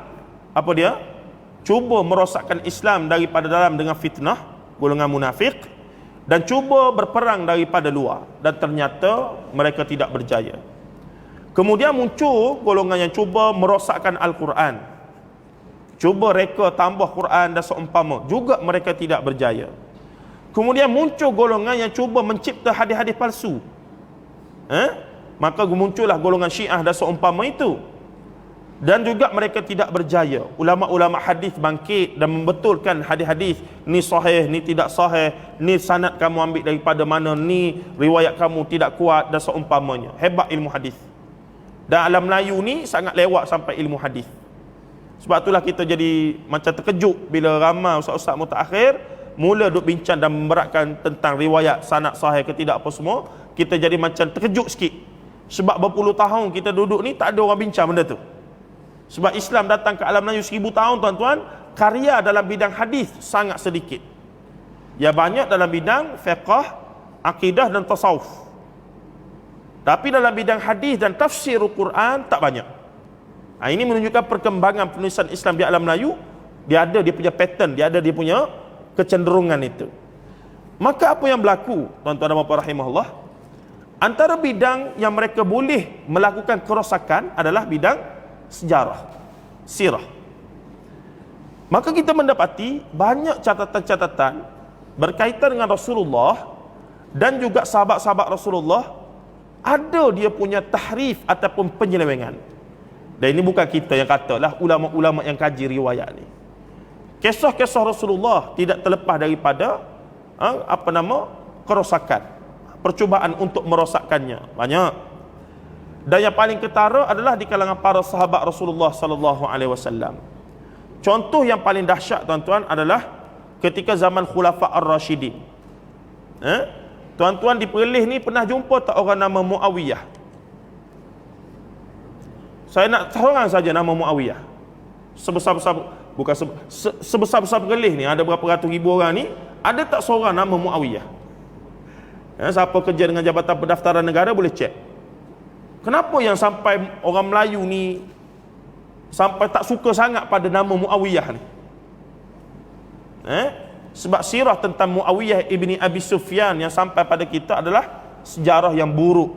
cuba merosakkan Islam daripada dalam dengan fitnah, golongan munafik, dan cuba berperang daripada luar, dan ternyata mereka tidak berjaya. Kemudian muncul golongan yang cuba merosakkan Al-Quran, cuba reka tambah Quran dan seumpama, juga mereka tidak berjaya. Kemudian muncul golongan yang cuba mencipta hadis-hadis palsu. Maka muncullah golongan Syiah dan seumpama itu, dan juga mereka tidak berjaya. Ulama-ulama hadis bangkit dan membetulkan hadis-hadis ni sahih, ni tidak sahih, ni sanad kamu ambil daripada mana, ni riwayat kamu tidak kuat dan seumpamanya. Hebat ilmu hadis. Dan alam Melayu ni sangat lewat sampai ilmu hadis. Sebab itulah kita jadi macam terkejut bila ramai ustaz-ustaz mutaakhir mula duk bincang dan memberatkan tentang riwayat sanad sahih ke tidak apa semua. Kita jadi macam terkejut sikit. Sebab berpuluh tahun kita duduk ni tak ada orang bincang benda tu. Sebab Islam datang ke alam Melayu 1000 tahun tuan-tuan, karya dalam bidang hadis sangat sedikit. Ya banyak dalam bidang fiqh, akidah dan tasawuf. Tapi dalam bidang hadis dan tafsir Al-Quran tak banyak. Ini menunjukkan perkembangan penulisan Islam di alam Melayu. Dia ada dia punya pattern, dia ada dia punya kecenderungan itu. Maka apa yang berlaku tuan-tuan dan puan rahimahullah, antara bidang yang mereka boleh melakukan kerosakan adalah bidang sejarah, sirah. Maka kita mendapati banyak catatan-catatan berkaitan dengan Rasulullah dan juga sahabat-sahabat Rasulullah, ada dia punya tahrif ataupun penyelewengan. Dan ini bukan kita yang kata lah, ulama-ulama yang kaji riwayat ni. Kisah-kisah Rasulullah tidak terlepas daripada kerosakan, percubaan untuk merosakkannya banyak. Dan yang paling ketara adalah di kalangan para sahabat Rasulullah sallallahu alaihi wasallam. Contoh yang paling dahsyat tuan-tuan adalah ketika zaman Khulafa' Ar-Rasyidin. Tuan-tuan di Perlis ni pernah jumpa tak orang nama Muawiyah? Saya nak seorang saja nama Muawiyah. Sebesar-besar, bukan sebesar-besar Perlis ni, ada berapa ratus ribu orang ni, ada tak seorang nama Muawiyah? Siapa kerja dengan Jabatan Pendaftaran Negara boleh cek. Kenapa yang sampai orang Melayu ni sampai tak suka sangat pada nama Muawiyah ni? Sebab sirah tentang Muawiyah ibni Abi Sufyan yang sampai pada kita adalah sejarah yang buruk.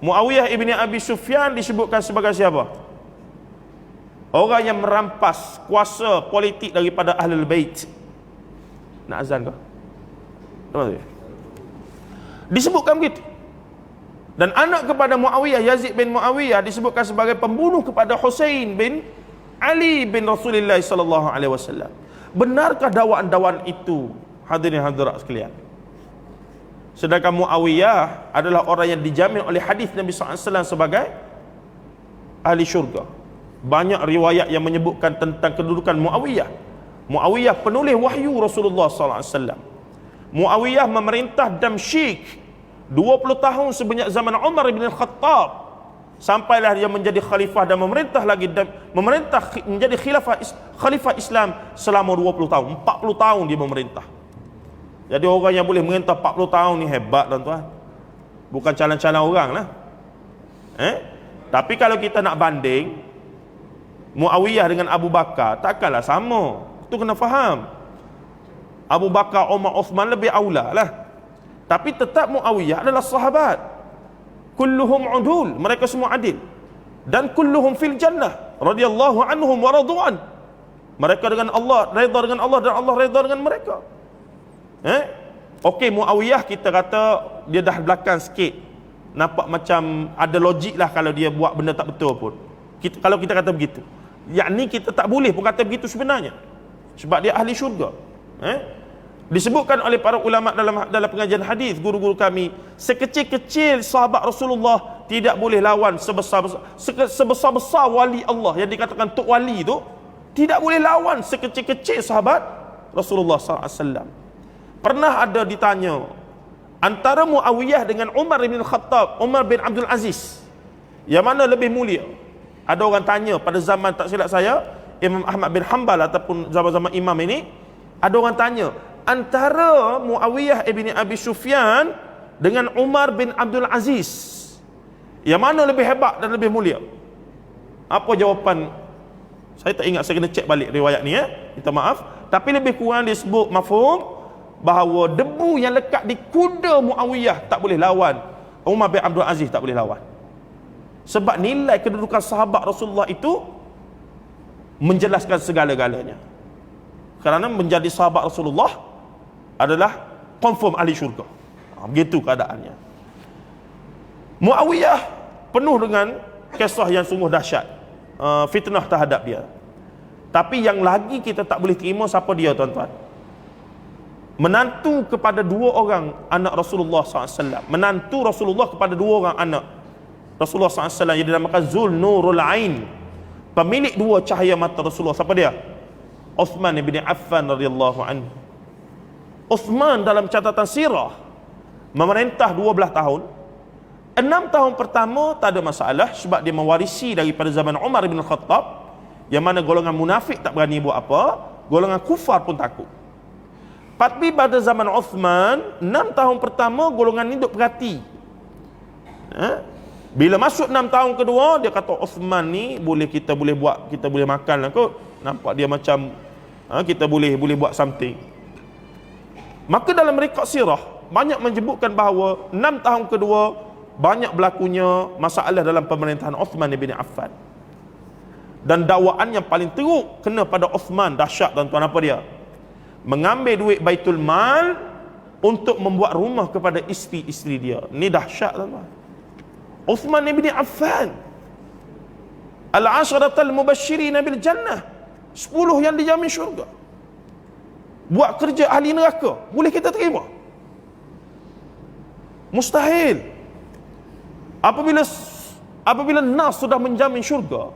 Muawiyah ibni Abi Sufyan disebutkan sebagai siapa? Orang yang merampas kuasa politik daripada Ahlul Bait. Nak azan ke? Disebutkan begitu. Dan anak kepada Muawiyah, Yazid bin Muawiyah, disebutkan sebagai pembunuh kepada Husain bin Ali bin Rasulullah sallallahu alaihi wasallam. Benarkah dakwaan-dakwaan itu, hadirin hadirat sekalian? Sedangkan Muawiyah adalah orang yang dijamin oleh hadis Nabi SAW sebagai ahli syurga. Banyak riwayat yang menyebutkan tentang kedudukan Muawiyah. Muawiyah penulis wahyu Rasulullah SAW. Muawiyah memerintah Damsyik 20 tahun sebanyak zaman Umar bin Khattab, sampailah dia menjadi khalifah dan memerintah lagi, dan memerintah menjadi khalifah Islam selama 20 tahun. 40 tahun dia memerintah. Jadi orang yang boleh memerintah 40 tahun ni hebat, tuan-tuan. Bukan calon-calon orang lah. Tapi kalau kita nak banding Muawiyah dengan Abu Bakar, takkanlah sama. Itu kena faham. Abu Bakar, Umar, Uthman lebih aula lah. Tapi tetap Muawiyah adalah sahabat. Kulluhum udul, mereka semua adil. Dan kulluhum fil jannah radhiyallahu anhum wa radu'an. Mereka dengan Allah, redha dengan Allah, dan Allah redha dengan mereka. Okey, Muawiyah kita kata dia dah belakang sikit. Nampak macam ada logik lah kalau dia buat benda tak betul pun. Kalau kita kata begitu, yakni kita tak boleh pun kata begitu sebenarnya. Sebab dia ahli syurga. Disebutkan oleh para ulama dalam pengajian hadis, guru-guru kami, sekecil-kecil sahabat Rasulullah tidak boleh lawan sebesar-besar wali Allah yang dikatakan tok wali tu, tidak boleh lawan sekecil-kecil sahabat Rasulullah SAW. Pernah ada ditanya antara Muawiyah dengan Umar bin Khattab, Umar bin Abdul Aziz, yang mana lebih mulia? Ada orang tanya pada zaman, tak silap saya, Imam Ahmad bin Hanbal ataupun zaman-zaman imam ini, ada orang tanya antara Muawiyah ibni Abi Sufyan dengan Umar bin Abdul Aziz, yang mana lebih hebat dan lebih mulia? Apa jawapan? Saya tak ingat, saya kena cek balik riwayat ni, minta maaf. Tapi lebih kurang disebut mafhum bahawa debu yang lekat di kuda Muawiyah tak boleh lawan Umar bin Abdul Aziz, tak boleh lawan. Sebab nilai kedudukan sahabat Rasulullah itu menjelaskan segala-galanya. Kerana menjadi sahabat Rasulullah adalah confirm ahli syurga. Begitu keadaannya. Muawiyah penuh dengan kisah yang sungguh dahsyat, fitnah terhadap dia. Tapi yang lagi kita tak boleh terima siapa dia, tuan-tuan? Menantu kepada dua orang anak Rasulullah SAW. Menantu Rasulullah kepada dua orang anak Rasulullah SAW yang dinamakan Zul Nurul Ain, pemilik dua cahaya mata Rasulullah. Siapa dia? Uthman bin Affan radhiyallahu anhu. Uthman dalam catatan sirah memerintah 12 tahun. 6 tahun pertama tak ada masalah sebab dia mewarisi daripada zaman Umar bin Khattab, yang mana golongan munafik tak berani buat apa, golongan kufar pun takut. Tapi pada zaman Uthman, 6 tahun pertama golongan ini duk perhati. Bila masuk 6 tahun kedua, dia kata Uthman ni kita boleh buat, kita boleh makan lah kot. Nampak dia macam kita boleh buat something. Maka dalam rekod sirah banyak menyebutkan bahawa 6 tahun kedua banyak berlakunya masalah dalam pemerintahan Uthman bin Affan. Dan dakwaan yang paling teruk kena pada Uthman, dahsyat tuan-tuan. Apa dia? Mengambil duit Baitul Mal untuk membuat rumah kepada isteri-isteri dia. Ni dahsyat tuan-tuan. Uthman bin Affan, Al-Asharatul Mubasysyirin bil Jannah, 10 yang dijamin syurga. Buat kerja ahli neraka, boleh kita terima? Mustahil. Apabila nas sudah menjamin syurga,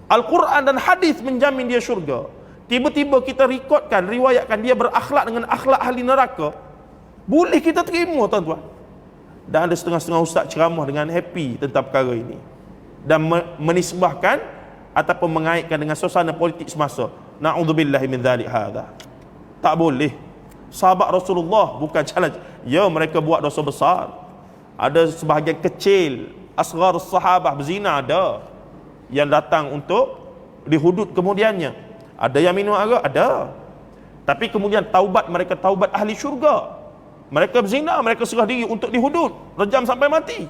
Al-Quran dan hadis menjamin dia syurga, tiba-tiba kita rekodkan, riwayatkan dia berakhlak dengan akhlak ahli neraka, boleh kita terima, tuan-tuan? Dan ada setengah-setengah ustaz ceramah dengan happy tentang perkara ini dan menisbahkan ataupun mengaitkan dengan suasana politik semasa. Na'udzubillahi min dzalik hadza. Tak boleh. Sahabat Rasulullah bukan challenge. Ya, mereka buat dosa besar. Ada sebahagian kecil asghar sahabah berzina, ada yang datang untuk dihudud kemudiannya. Ada yang minum arak, ada. Tapi kemudian taubat mereka taubat ahli syurga. Mereka berzina, mereka serah diri untuk dihudud, rejam sampai mati.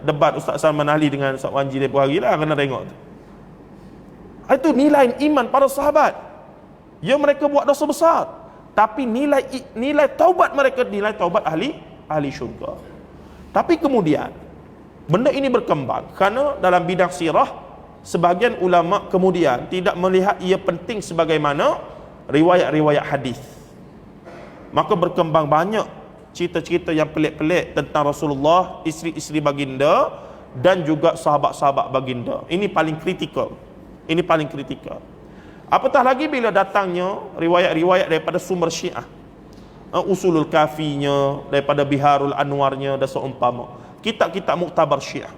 Debat Ustaz Salman Ali dengan Ustaz Wanji tempoh hari lah, kena tengok tu. Itu nilai iman para sahabat. Ya, mereka buat dosa besar, tapi nilai taubat mereka nilai taubat ahli syurga. Tapi kemudian benda ini berkembang kerana dalam bidang sirah sebahagian ulama kemudian tidak melihat ia penting sebagaimana riwayat-riwayat hadis. Maka berkembang banyak cerita-cerita yang pelik-pelik tentang Rasulullah, isteri-isteri baginda dan juga sahabat-sahabat baginda. Ini paling kritikal. Ini paling kritikal. Apatah lagi bila datangnya riwayat-riwayat daripada sumber Syiah. Usulul Kafinya, daripada Biharul Anwarnya dan seumpama. Kitab-kitab muktabar Syiah.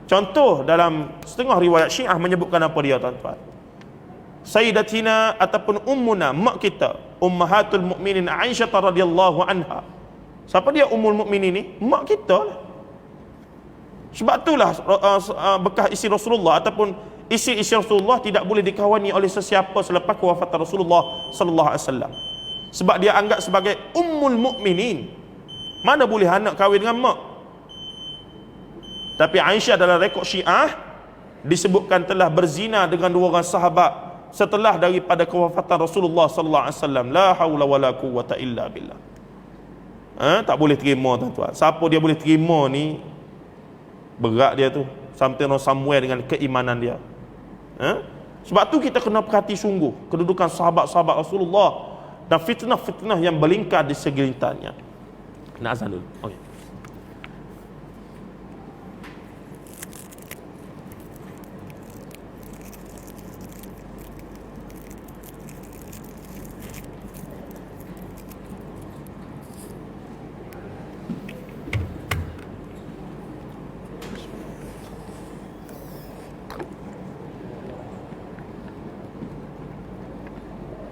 Contoh dalam setengah riwayat Syiah menyebutkan apa dia, tuan-tuan? Sayyidatina ataupun ummuna, mak kita, ummahatul mukminin Aisyah radhiyallahu anha. Siapa dia ummul mukminin ni? Mak kita lah. Sebab itulah bekas isteri Rasulullah ataupun isteri-isteri Rasulullah tidak boleh dikawani oleh sesiapa selepas kewafatan Rasulullah sallallahu alaihi wasallam. Sebab dia anggap sebagai ummul mukminin. Mana boleh anak kahwin dengan mak? Tapi Aisyah dalam rekod Syiah disebutkan telah berzina dengan dua orang sahabat setelah daripada kewafatan Rasulullah sallallahu alaihi wasallam. La haula wala quwwata illa billah. Tak boleh terima, tuan-tuan. Siapa dia boleh terima ni, berat dia tu, something somewhere dengan keimanan dia. Sebab tu kita kena perhati sungguh kedudukan sahabat-sahabat Rasulullah dan fitnah-fitnah yang berlingkar di segelintirnya. Nak azan dulu. Okey.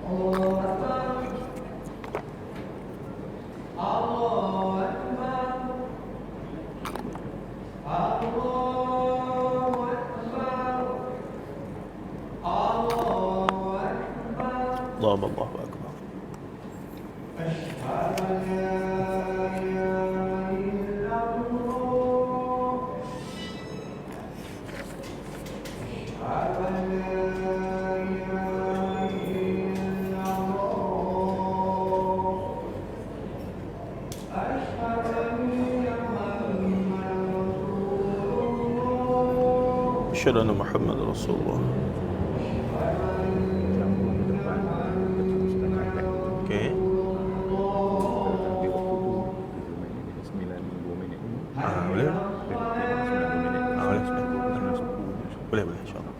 Allahu akbar. Asyhadu anna Muhammadar Rasulullah. Okey. Boleh? Boleh. Boleh, insyaAllah.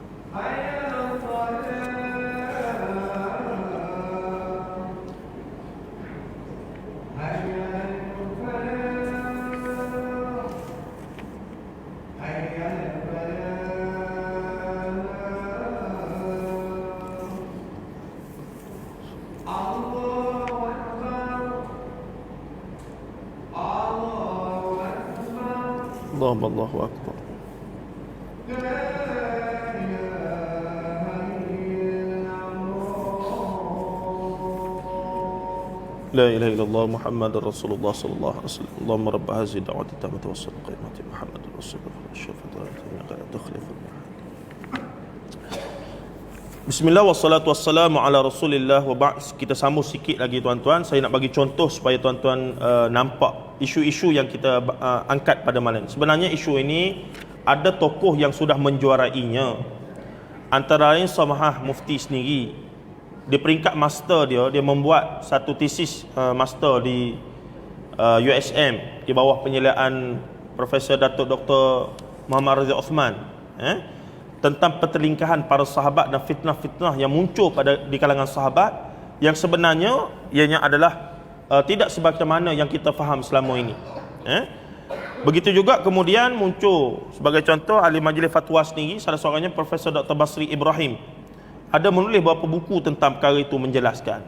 Allahu akbar. La ilaha illallah Muhammadar Rasulullah sallallahu alaihi wasallam. Allahumma rabb hadhihi da'wati tammati was-salatu qaimmati Muhammadar Rasulullah Bismillah wassalatu wassalamu ala Rasulillah wa ba'd. Kita sambung sikit lagi, tuan-tuan. Saya nak bagi contoh supaya tuan-tuan nampak isu-isu yang kita angkat pada malam ini. Sebenarnya isu ini ada tokoh yang sudah menjuarainya. Antara lain Samahah Mufti sendiri. Di peringkat master dia membuat satu tesis master di USM di bawah penyeliaan Profesor Datuk Dr. Muhammad Razak Osman tentang pertelingkahan para sahabat dan fitnah-fitnah yang muncul di kalangan sahabat yang sebenarnya ianya adalah tidak sebagaimana yang kita faham selama ini. Begitu juga kemudian muncul sebagai contoh ahli majlis fatwa sendiri, salah seorangnya Profesor Dr. Basri Ibrahim ada menulis beberapa buku tentang perkara itu menjelaskan.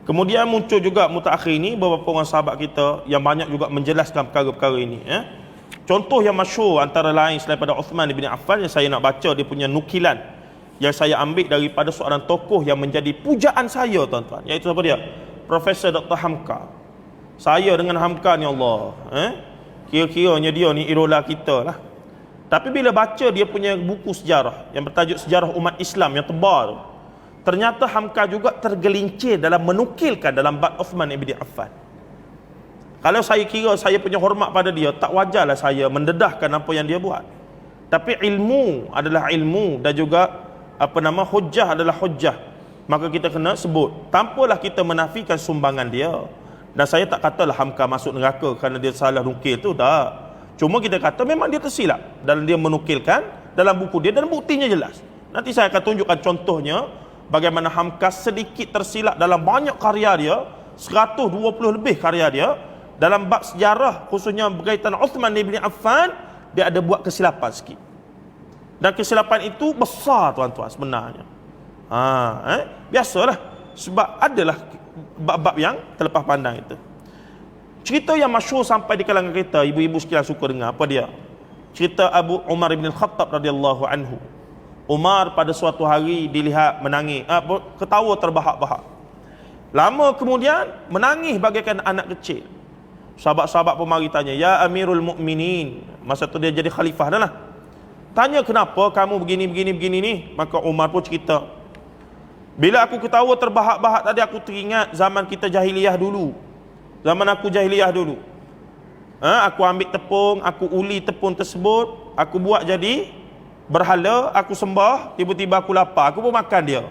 Kemudian muncul juga mutakhir ini beberapa orang sahabat kita yang banyak juga menjelaskan perkara-perkara ini. Contoh yang masyhur antara lain selain pada Uthman bin Affan yang saya nak baca dia punya nukilan yang saya ambil daripada seorang tokoh yang menjadi pujaan saya, tuan-tuan, iaitu siapa dia? Profesor Dr. Hamka. Saya dengan Hamka ni, Allah, kira-kiranya dia ni idola kita lah. Tapi bila baca dia punya buku sejarah yang bertajuk Sejarah Umat Islam yang tebal, ternyata Hamka juga tergelincir dalam menukilkan dalam bab Uthman ibn Affan. Kalau saya kira saya punya hormat pada dia, tak wajarlah saya mendedahkan apa yang dia buat. Tapi ilmu adalah ilmu, dan juga hujjah adalah hujjah. Maka kita kena sebut, tanpalah kita menafikan sumbangan dia. Dan saya tak katalah Hamka masuk neraka kerana dia salah nukil tu, tak. Cuma kita kata memang dia tersilap dalam dia menukilkan dalam buku dia, dan buktinya jelas. Nanti saya akan tunjukkan contohnya bagaimana Hamka sedikit tersilap dalam banyak karya dia, 120 lebih karya dia. Dalam bab sejarah khususnya berkaitan Uthman ibn Affan, dia ada buat kesilapan sikit. Dan kesilapan itu besar, tuan-tuan, sebenarnya. Biasalah, sebab adalah bab-bab yang terlepas pandang itu. Cerita yang masyhur sampai di kalangan kita, ibu-ibu sekalian suka dengar, apa dia? Cerita Abu Umar bin Khattab radhiyallahu anhu. Umar pada suatu hari dilihat menangis, ketawa terbahak-bahak. Lama kemudian menangis bagaikan anak kecil. Sahabat-sahabat pun mari tanya, "Ya Amirul Mukminin." Masa tu dia jadi khalifah dah lah. Tanya, "Kenapa kamu begini ni?" Maka Umar pun cerita, "Bila aku ketawa terbahak-bahak tadi, aku teringat zaman kita jahiliyah dulu. Zaman aku jahiliyah dulu. Aku ambil tepung, aku uli tepung tersebut, aku buat jadi berhala, aku sembah, tiba-tiba aku lapar, aku pun makan dia.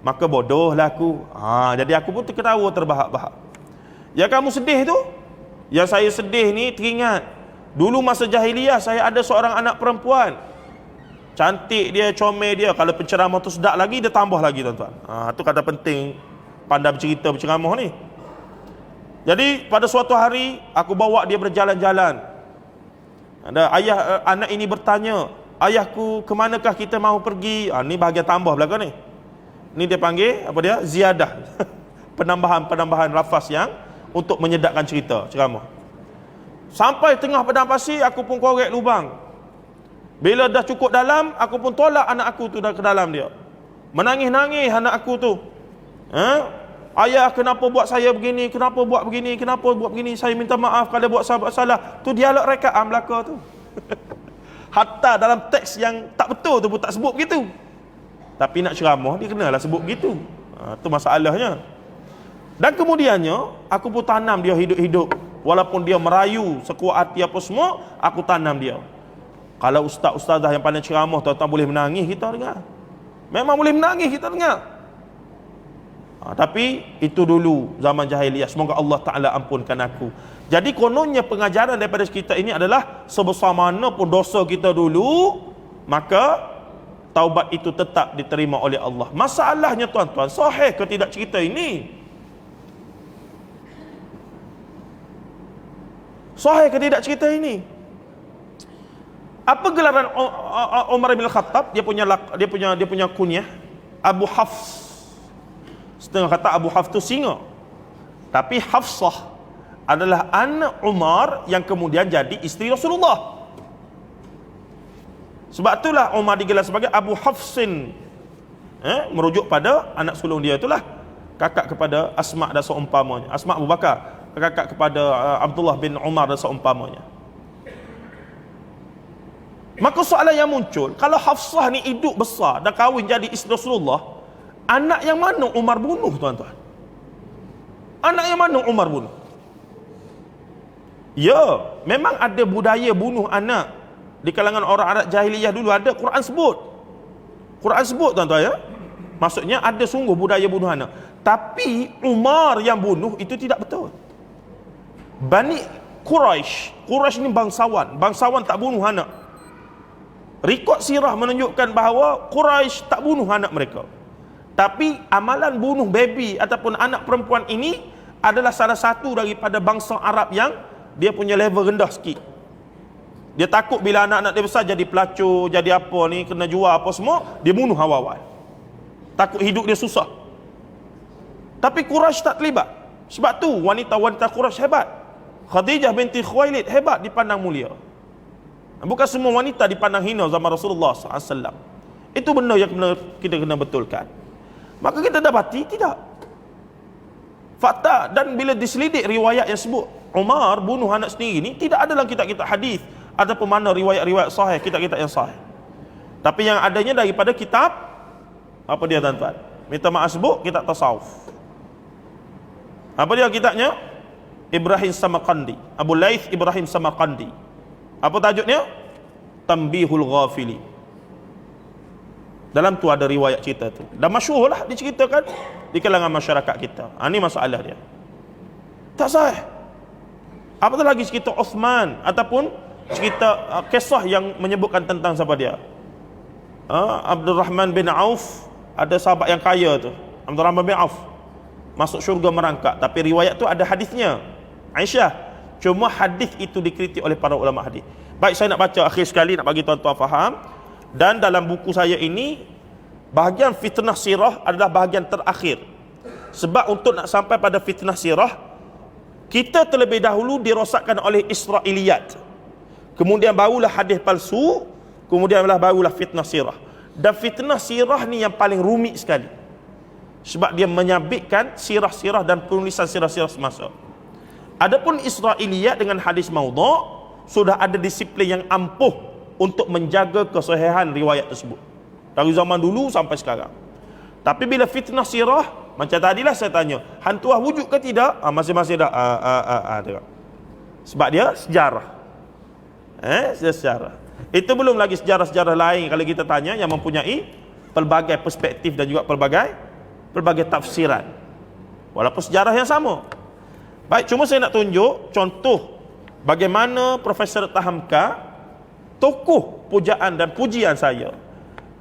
Maka bodohlah aku. Jadi aku pun terketawa terbahak-bahak. Ya kamu sedih tu? Yang saya sedih ni teringat dulu masa jahiliyah saya ada seorang anak perempuan. Cantik dia, comel dia. Kalau penceramah tu sedap lagi, dia tambah lagi, tuan-tuan. Itu kata penting pandai bercerita penceramah ni. Jadi pada suatu hari aku bawa dia berjalan-jalan. Ada anak ini bertanya, "Ayahku, ke manakah kita mahu pergi?" Ni bahagian tambah belakang ni. Ni dia panggil apa dia? Ziyadah. penambahan lafaz yang untuk menyedapkan cerita ceramah. Sampai tengah padang pasir, aku pun korek lubang. Bila dah cukup dalam, aku pun tolak anak aku tu dah ke dalam dia. Menangis-nangis anak aku tu. "Ayah, kenapa buat saya begini? Kenapa buat begini? Kenapa buat begini? Saya minta maaf kalau buat salah." Tu dialog rekaan belaka tu. Hatta dalam teks yang tak betul tu pun tak sebut begitu. Tapi nak ceramah, dia kenalah sebut begitu. Tu masalahnya. Dan kemudiannya, aku pun tanam dia hidup-hidup. Walaupun dia merayu sekuat hati apa semua, aku tanam dia. Kalau ustaz-ustazah yang pandai ceramah, tuan-tuan boleh menangis kita dengar. Memang boleh menangis kita dengar. Tapi itu dulu zaman jahiliyah. Semoga Allah Ta'ala ampunkan aku. Jadi kononnya pengajaran daripada kita ini adalah sebesar mana pun dosa kita dulu, maka taubat itu tetap diterima oleh Allah. Masalahnya, tuan-tuan, sahih ke tidak cerita ini? Sahih ke tidak cerita ini? Apa gelaran Umar bin Khattab? Dia punya kunyah Abu Hafs. Setengah kata Abu Hafs tu singa. Tapi Hafsah adalah anak Umar yang kemudian jadi isteri Rasulullah. Sebab itulah Umar digelar sebagai Abu Hafsin. Merujuk pada anak sulung dia itulah, kakak kepada Asma' dan seumpamanya. Asma' Abu Bakar, kakak kepada Abdullah bin Umar dan seumpamanya. Maka soalan yang muncul, kalau Hafsah ni hidup besar dan kahwin jadi isteri Rasulullah, anak yang mana Umar bunuh, tuan-tuan? Anak yang mana Umar bunuh? Ya, memang ada budaya bunuh anak di kalangan orang Arab jahiliyah dulu, ada. Quran sebut, tuan-tuan, ya. Maksudnya ada sungguh budaya bunuh anak. Tapi Umar yang bunuh itu tidak betul. Bani Quraisy ni bangsawan tak bunuh anak. Rekod sirah menunjukkan bahawa Quraisy tak bunuh anak mereka. Tapi amalan bunuh baby ataupun anak perempuan ini adalah salah satu daripada bangsa Arab yang dia punya level rendah sikit. Dia takut bila anak-anak dia besar jadi pelacur, jadi apa ni, kena jual apa semua, dia bunuh awal-awal. Takut hidup dia susah. Tapi Quraisy tak terlibat. Sebab tu wanita-wanita Quraisy hebat. Khadijah binti Khuwailid hebat, dipandang mulia. Bukan semua wanita dipandang hina zaman Rasulullah SAW. Itu benda yang kita kena betulkan. Maka kita dapati tidak. Fakta, dan bila diselidik riwayat yang sebut Umar bunuh anak sendiri ni, tidak ada dalam kitab-kitab hadis ataupun mana riwayat-riwayat sahih, kitab-kitab yang sahih. Tapi yang adanya daripada kitab apa dia tuan-tuan? Minta maaf sebut kitab tasawuf. Apa dia kitabnya? Ibrahim Samarqandi, Abu Laith Ibrahim Samarqandi. Apa tajuknya? Tanbihul Ghafili. Dalam tu ada riwayat cerita tu. Dan masyhur lah diceritakan di kalangan masyarakat kita. Ini masalah dia. Tak sahih. Apatah lagi cerita Uthman ataupun cerita kisah yang menyebutkan tentang siapa dia? Abdul Rahman bin Auf, ada sahabat yang kaya tu. Abdul Rahman bin Auf masuk syurga merangkak, tapi riwayat tu ada hadisnya. Aisyah. Cuma hadis itu dikritik oleh para ulama hadis. Baik, saya nak baca akhir sekali nak bagi tuan-tuan faham. Dan dalam buku saya ini, bahagian fitnah sirah adalah bahagian terakhir. Sebab untuk nak sampai pada fitnah sirah, kita terlebih dahulu dirosakkan oleh Israiliyat. Kemudian barulah hadis palsu, kemudian barulah fitnah sirah. Dan fitnah sirah ni yang paling rumit sekali. Sebab dia menyabitkan sirah-sirah dan penulisan sirah-sirah semasa. Adapun Israiliyat dengan hadis maudhu' sudah ada disiplin yang ampuh untuk menjaga kesahihan riwayat tersebut dari zaman dulu sampai sekarang. Tapi bila fitnah sirah, macam tadilah saya tanya, hantuah wujud ke tidak? Masing-masing dah tengok. Sebab dia sejarah. Sejarah. Itu belum lagi sejarah-sejarah lain kalau kita tanya yang mempunyai pelbagai perspektif dan juga pelbagai tafsiran. Walaupun sejarah yang sama. Baik, cuma saya nak tunjuk contoh bagaimana Profesor Dr. Hamka, tokoh pujaan dan pujian saya,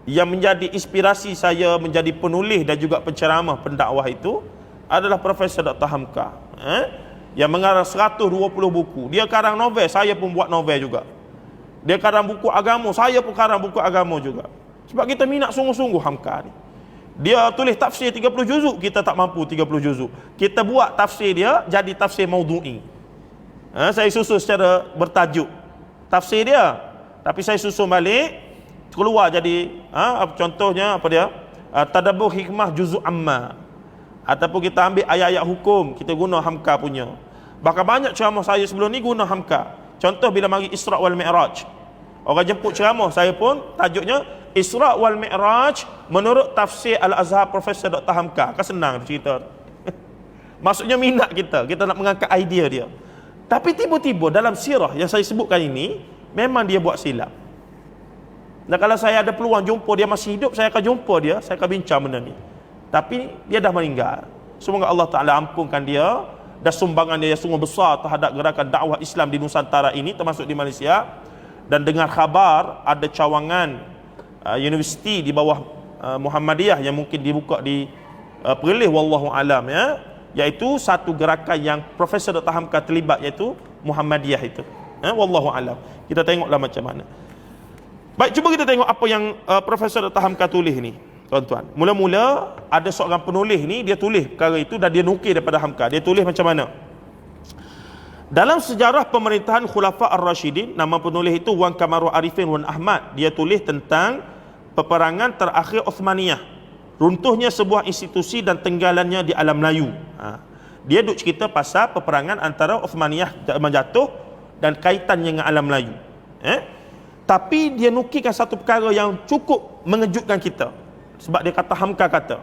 yang menjadi inspirasi saya menjadi penulis dan juga penceramah pendakwah itu adalah Profesor Dr. Hamka, yang mengarang 120 buku. Dia karang novel, saya pun buat novel juga. Dia karang buku agama, saya pun karang buku agama juga. Sebab kita minat sungguh-sungguh Hamka ni. Dia tulis tafsir 30 juzuk, kita tak mampu 30 juzuk. Kita buat tafsir dia jadi tafsir maudhu'i. Saya susun secara bertajuk tafsir dia, tapi saya susun balik keluar jadi contohnya apa dia, tadabbur hikmah juzuk amma, ataupun kita ambil ayat-ayat hukum kita guna Hamka punya. Bahkan banyak ceramah saya sebelum ni guna Hamka. Contoh bila mari Isra wal Mi'raj, orang jemput ceramah saya pun tajuknya Isra wal Mi'raj menurut tafsir Al-Azhar Profesor Dr. Hamka. Kan senang cerita. Maksudnya minat kita nak mengangkat idea dia. Tapi tiba-tiba dalam sirah yang saya sebutkan ini, memang dia buat silap. Dan kalau saya ada peluang jumpa dia masih hidup, saya akan jumpa dia, saya akan bincang benda ni. Tapi dia dah meninggal. Semoga Allah Ta'ala ampunkan dia, dan sumbangan dia yang sungguh besar terhadap gerakan dakwah Islam di Nusantara ini, termasuk di Malaysia. Dan dengar khabar ada cawangan universiti di bawah Muhammadiyah yang mungkin dibuka di Perlis, wallahu alam, iaitu satu gerakan yang Profesor Dr. Hamka terlibat, iaitu Muhammadiyah itu. Wallahu alam. Kita tengoklah macam mana. Baik, cuba kita tengok apa yang Profesor Dr. Hamka tulis ni, tuan-tuan. Mula-mula ada seorang penulis ni, dia tulis perkara itu dan dia nukil daripada Hamka. Dia tulis macam mana? Dalam sejarah pemerintahan Khulafa Ar-Rashidin, nama penulis itu Wan Kamaru Arifin Wan Ahmad. Dia tulis tentang peperangan terakhir Uthmaniyah, runtuhnya sebuah institusi dan tenggalannya di alam Melayu. Dia duk cerita pasal peperangan antara Uthmaniyah menjatuh dan kaitannya dengan alam Melayu. Tapi dia nukilkan satu perkara yang cukup mengejutkan kita. Sebab dia kata, Hamka kata,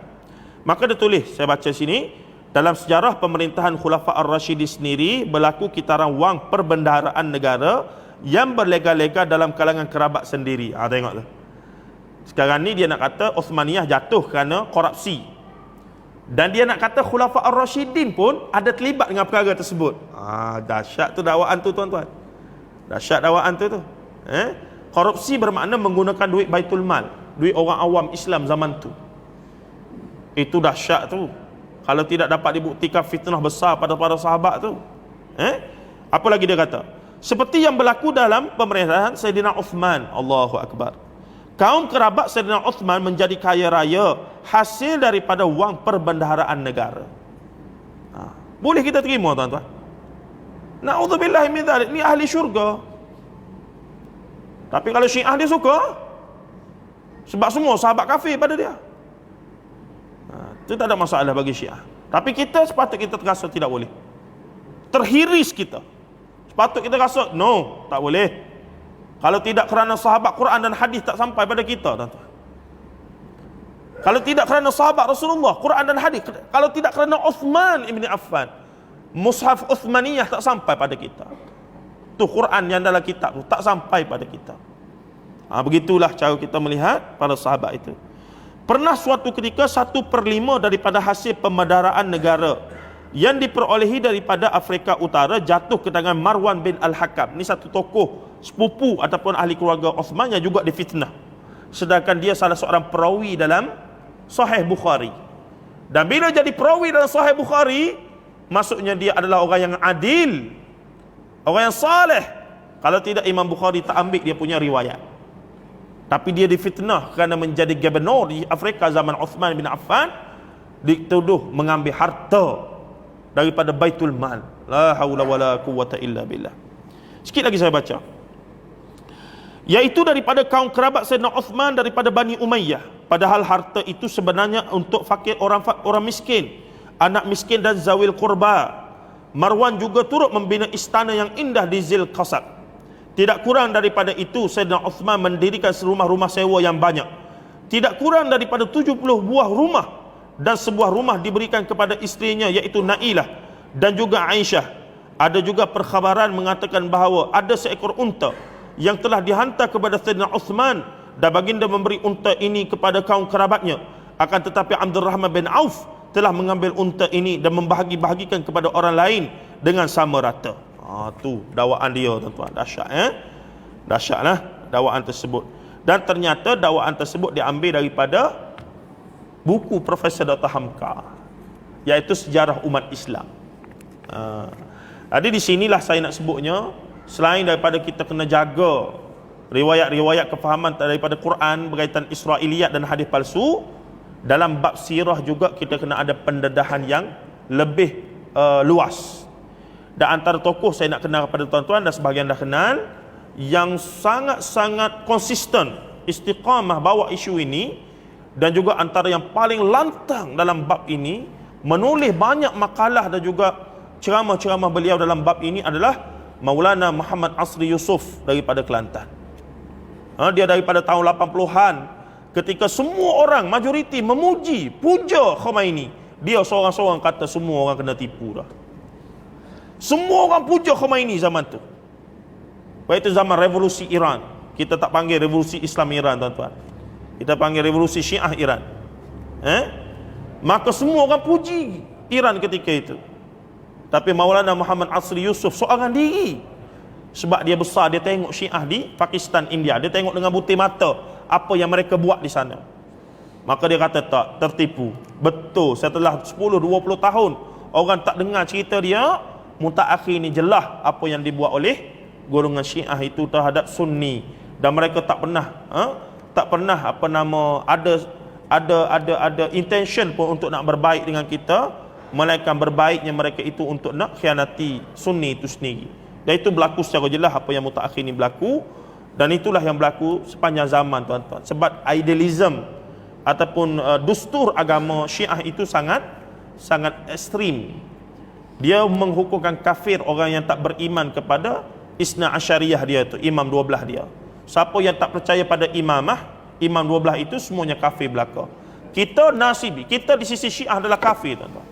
maka dia tulis, saya baca sini, dalam sejarah pemerintahan Khulafa Ar-Rashidin sendiri berlaku kitaran wang perbendaharaan negara yang berlega-lega dalam kalangan kerabat sendiri. Tengok tu. Sekarang ni dia nak kata Uthmaniyah jatuh kerana korupsi. Dan dia nak kata Khulafa Ar-Rashidin pun ada terlibat dengan perkara tersebut. Dahsyat tu dakwaan tu, tuan-tuan. Dahsyat dakwaan tu. Korupsi bermakna menggunakan duit Baitul Mal, duit orang awam Islam zaman tu. Itu dahsyat tu. Kalau tidak dapat dibuktikan fitnah besar pada para sahabat tu. Apa lagi dia kata? Seperti yang berlaku dalam pemerintahan Sayyidina Uthman. Allahu Akbar. Kaum kerabat Sayyidina Uthman menjadi kaya raya hasil daripada wang perbendaharaan negara. Boleh kita terima, tuan-tuan? Na'udzubillahi min dzalik. Ni ahli syurga. Tapi kalau Syiah dia suka, Sebab semua sahabat kafir pada dia. Itu tak ada masalah bagi Syiah. Tapi kita sepatut kita terasa tidak boleh. Terhiris kita. Sepatut kita rasa, no, tak boleh. Kalau tidak kerana sahabat Quran dan hadis tak sampai pada kita, tuan-tuan. Kalau tidak kerana sahabat Rasulullah, Quran dan hadis, kalau tidak kerana Uthman ibn Affan, mushaf Uthmaniyah tak sampai pada kita. Tu Quran yang dalam kitab tu tak sampai pada kita. Begitulah cara kita melihat para sahabat itu. Pernah suatu ketika 1/5 daripada hasil pemedaraan negara yang diperolehi daripada Afrika Utara jatuh ke tangan Marwan bin Al-Hakam. Ini satu tokoh sepupu ataupun ahli keluarga Uthman yang juga difitnah. Sedangkan dia salah seorang perawi dalam Sahih Bukhari. Dan bila jadi perawi dalam Sahih Bukhari, maksudnya dia adalah orang yang adil, orang yang saleh. Kalau tidak, Imam Bukhari tak ambil dia punya riwayat. Tapi dia difitnah kerana menjadi gubernur di Afrika zaman Uthman bin Affan, dituduh mengambil harta daripada Baitul Mal. La haula wala quwwata illa billah. Sikit lagi saya baca. Yaitu daripada kaum kerabat Sayyidina Uthman daripada Bani Umayyah. Padahal harta itu sebenarnya untuk fakir, orang miskin, anak miskin dan zawil qurba. Marwan juga turut membina istana yang indah di Zil Qasab. Tidak kurang daripada itu, Sayyidina Uthman mendirikan rumah-rumah sewa yang banyak. Tidak kurang daripada 70 buah rumah, dan sebuah rumah diberikan kepada isterinya iaitu Nailah dan juga Aisyah. Ada juga perkhabaran mengatakan bahawa ada seekor unta yang telah dihantar kepada Sayyidina Uthman, dan baginda memberi unta ini kepada kaum kerabatnya. Akan tetapi Abdul Rahman bin Auf telah mengambil unta ini dan membahagi-bahagikan kepada orang lain dengan sama rata. Tu dakwaan dia, tuan-tuan. Dahsyat, dahsyatlah dakwaan tersebut. Dan ternyata dakwaan tersebut diambil daripada buku Profesor Dr. Hamka, iaitu Sejarah Umat Islam. Jadi di sinilah saya nak sebutnya, selain daripada kita kena jaga riwayat-riwayat kefahaman daripada Quran berkaitan Israiliyat dan hadis palsu, dalam bab sirah juga kita kena ada pendedahan yang lebih luas. Dan antara tokoh saya nak kenal kepada tuan-tuan dan sebahagian dah kenal, yang sangat-sangat konsisten, istiqamah bawa isu ini, dan juga antara yang paling lantang dalam bab ini, menulis banyak makalah dan juga ceramah-ceramah beliau dalam bab ini adalah Maulana Muhammad Asri Yusof daripada Kelantan. Dia daripada tahun 80-an, ketika semua orang majoriti memuji, puja Khomeini, dia seorang-seorang kata semua orang kena tipu dah. Semua orang puja Khomeini zaman tu. Iaitu zaman revolusi Iran. Kita tak panggil revolusi Islam Iran, tuan-tuan. Kita panggil revolusi Syiah Iran. Maka semua orang puji Iran ketika itu. Tapi Maulana Muhammad Asri Yusof seorang diri, sebab dia besar, dia tengok Syiah di Pakistan, India, dia tengok dengan butir mata apa yang mereka buat di sana. Maka dia kata tak, tertipu. Betul, setelah 10-20 tahun orang tak dengar cerita dia, mutaakhir ni jelas apa yang dibuat oleh golongan Syiah itu terhadap Sunni. Dan mereka tak pernah ada intention pun untuk nak berbaik dengan kita, melainkan berbaiknya mereka itu untuk nak khianati Sunni itu sendiri. Dan itu berlaku secara jelas apa yang mutaakhir ni berlaku, dan itulah yang berlaku sepanjang zaman, tuan-tuan. Sebab idealism ataupun dustur agama Syiah itu sangat ekstrim. Dia menghukumkan kafir orang yang tak beriman kepada Isna Asyariyah dia tu, Imam 12 dia. Siapa yang tak percaya pada imamah, Imam 12 itu semuanya kafir belaka. Kita nasibi, kita di sisi Syiah adalah kafir, tuan-tuan.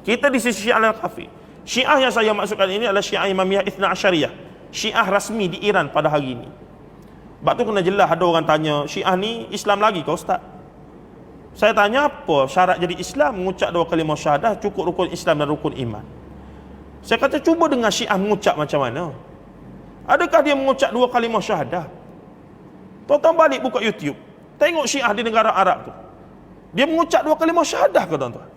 Kita di sisi Syiah adalah kafir. Syiah yang saya maksudkan ini adalah Syiah Imamiyah Ithna Asyariyah, Syiah rasmi di Iran pada hari ini. Sebab tu kena jelas, ada orang tanya, Syiah ni Islam lagi ke Ustaz? Saya tanya, apa syarat jadi Islam? Mengucap 2 kalimah syahadah, cukup rukun Islam dan rukun iman. Saya kata, cuba dengar Syiah mengucap macam mana. Adakah dia mengucap 2 kalimah syahadah? Tuan-tuan balik buka YouTube, tengok Syiah di negara Arab tu, dia mengucap 2 kalimah syahadah ke, tuan-tuan?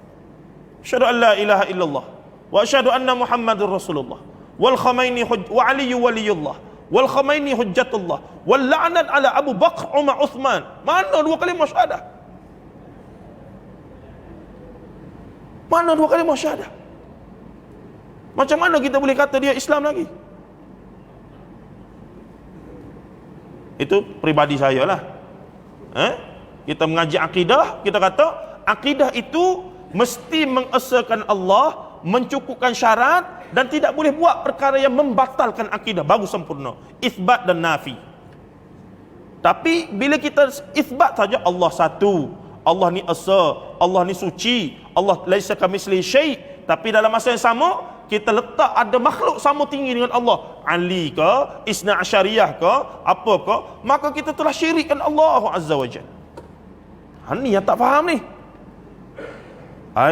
Asyhadu an la ilaha illallah wa asyhadu anna Muhammadur Rasulullah wal Khomeini wa Ali waliyullah wal Khomeini hujjatullah wal la'nat ala Abu Bakr Umar Uthman. Mana 2 kalimah syahadah? Mana 2 kalimah syahadah? Macam mana kita boleh kata dia Islam lagi? Itu pribadi saya lah. Kita mengaji akidah, kita kata akidah itu mesti mengesahkan Allah, mencukupkan syarat, dan tidak boleh buat perkara yang membatalkan akidah, baru sempurna. Isbat dan nafi. Tapi bila kita isbat saja Allah satu, Allah ni esa, Allah ni suci, Allah laisa kamitslihi syai', tapi dalam masa yang sama kita letak ada makhluk sama tinggi dengan Allah, Ali ke, Isna Asyariyah ke, apa ke, maka kita telah syirikkan Allah Azza wa Jalla. Ni yang tak faham ni.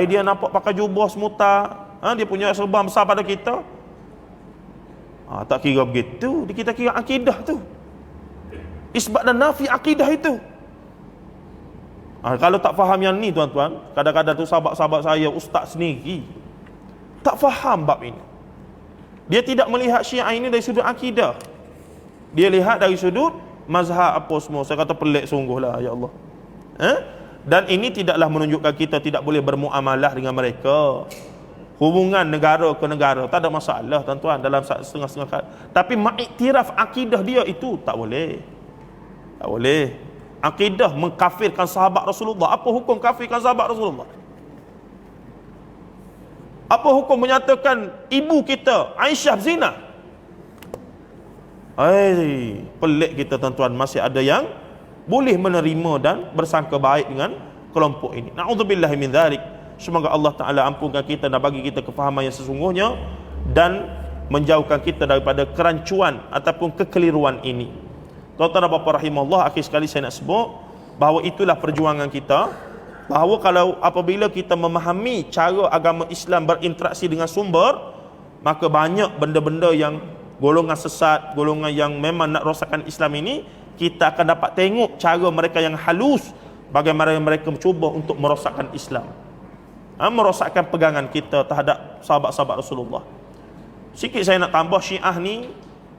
Dia nampak pakai jubah semuta, dia punya serban besar pada kita. Tak kira begitu, kita kira akidah tu. Isbat dan nafi akidah itu. Kalau tak faham yang ni tuan-tuan, kadang-kadang tu sahabat-sahabat saya, ustaz sendiri tak faham bab ini. Dia tidak melihat Syiah ini dari sudut akidah, dia lihat dari sudut mazhab apa semua. Saya kata pelik sungguhlah, ya Allah. Dan ini tidaklah menunjukkan kita tidak boleh bermuamalah dengan mereka. Hubungan negara ke negara tak ada masalah tuan-tuan, dalam setengah-setengah kali. Tapi mengiktiraf akidah dia itu tak boleh. Tak boleh. Akidah mengkafirkan sahabat Rasulullah. Apa hukum kafirkan sahabat Rasulullah? Apa hukum menyatakan ibu kita Aisyah zina? Pelik kita tuan-tuan, masih ada yang boleh menerima dan bersangka baik dengan kelompok ini. Na'udzubillahi min dzalik. Semoga Allah Ta'ala ampunkan kita dan bagi kita kefahaman yang sesungguhnya dan menjauhkan kita daripada kerancuan ataupun kekeliruan ini. Tuan-tuan dan puan-puan rahimahullah, akhir sekali saya nak sebut bahawa itulah perjuangan kita, bahawa kalau apabila kita memahami cara agama Islam berinteraksi dengan sumber, maka banyak benda-benda yang golongan sesat, golongan yang memang nak rosakkan Islam ini, kita akan dapat tengok cara mereka yang halus, bagaimana mereka mencuba untuk merosakkan Islam, merosakkan pegangan kita terhadap sahabat-sahabat Rasulullah. Sikit saya nak tambah, Syiah ni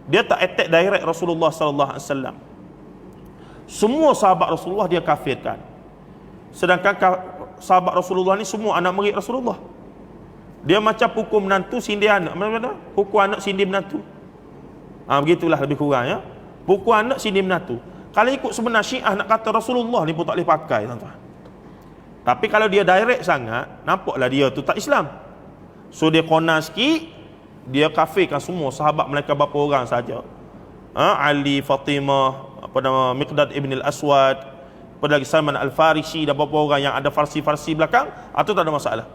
dia tak attack direct Rasulullah sallallahu alaihi wasallam. Semua sahabat Rasulullah dia kafirkan. Sedangkan sahabat Rasulullah ni semua anak murid Rasulullah. Dia macam pukul menantu sindir anak. Mana-mana? Pukul anak sindir menantu. Begitulah lebih kurang ya. Pukul anak sindir menantu. Kalau ikut sebenar Syiah nak kata Rasulullah ni pun tak boleh pakai tuan-tuan. Tapi kalau dia direct sangat, nampaklah dia tu tak Islam. So dia kona sikit, dia kafirkan semua sahabat mereka berapa orang saja. Ali, Fatimah, Miqdad ibn al-Aswad, pada lagi Salman al-Farisi dan beberapa orang yang ada farsi-farsi belakang, itu tak ada masalah.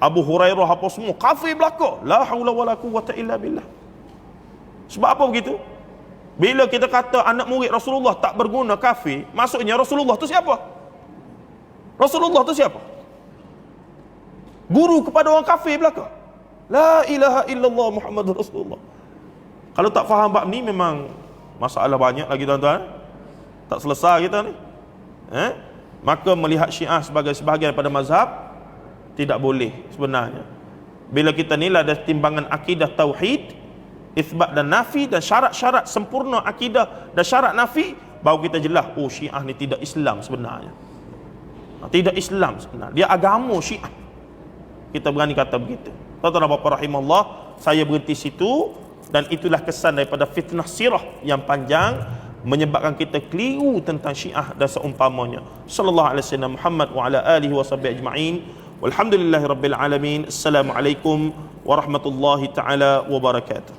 Abu Hurairah apa semua kafir belaka. La haula wala quwwata illa billah. Sebab apa begitu? Bila kita kata anak murid Rasulullah tak berguna kafir, maksudnya Rasulullah tu siapa? Rasulullah tu siapa? Guru kepada orang kafir belaka. La ilaha illallah Muhammadur Rasulullah. Kalau tak faham bab ni memang masalah banyak lagi tuan-tuan. Tak selesai kita ni. Maka melihat Syiah sebagai sebahagian daripada mazhab tidak boleh sebenarnya. Bila kita nilai dari timbangan akidah tauhid, isbat dan nafi, dan syarat-syarat sempurna akidah dan syarat nafi, baru kita jelas, oh Syiah ni tidak Islam sebenarnya. Tidak Islam sebenarnya. Dia agama Syiah. Kita berani kata begitu. Tuan-tuan dan puan-puan rahimahullah, saya berhenti situ, dan itulah kesan daripada fitnah sirah yang panjang menyebabkan kita keliru tentang Syiah dan seumpamanya. Sallallahu alaihi wasallam Muhammad wa ala alihi wa sahbihi ajma'in. Walhamdulillahirabbil alamin. Assalamualaikum warahmatullahi taala wabarakatuh.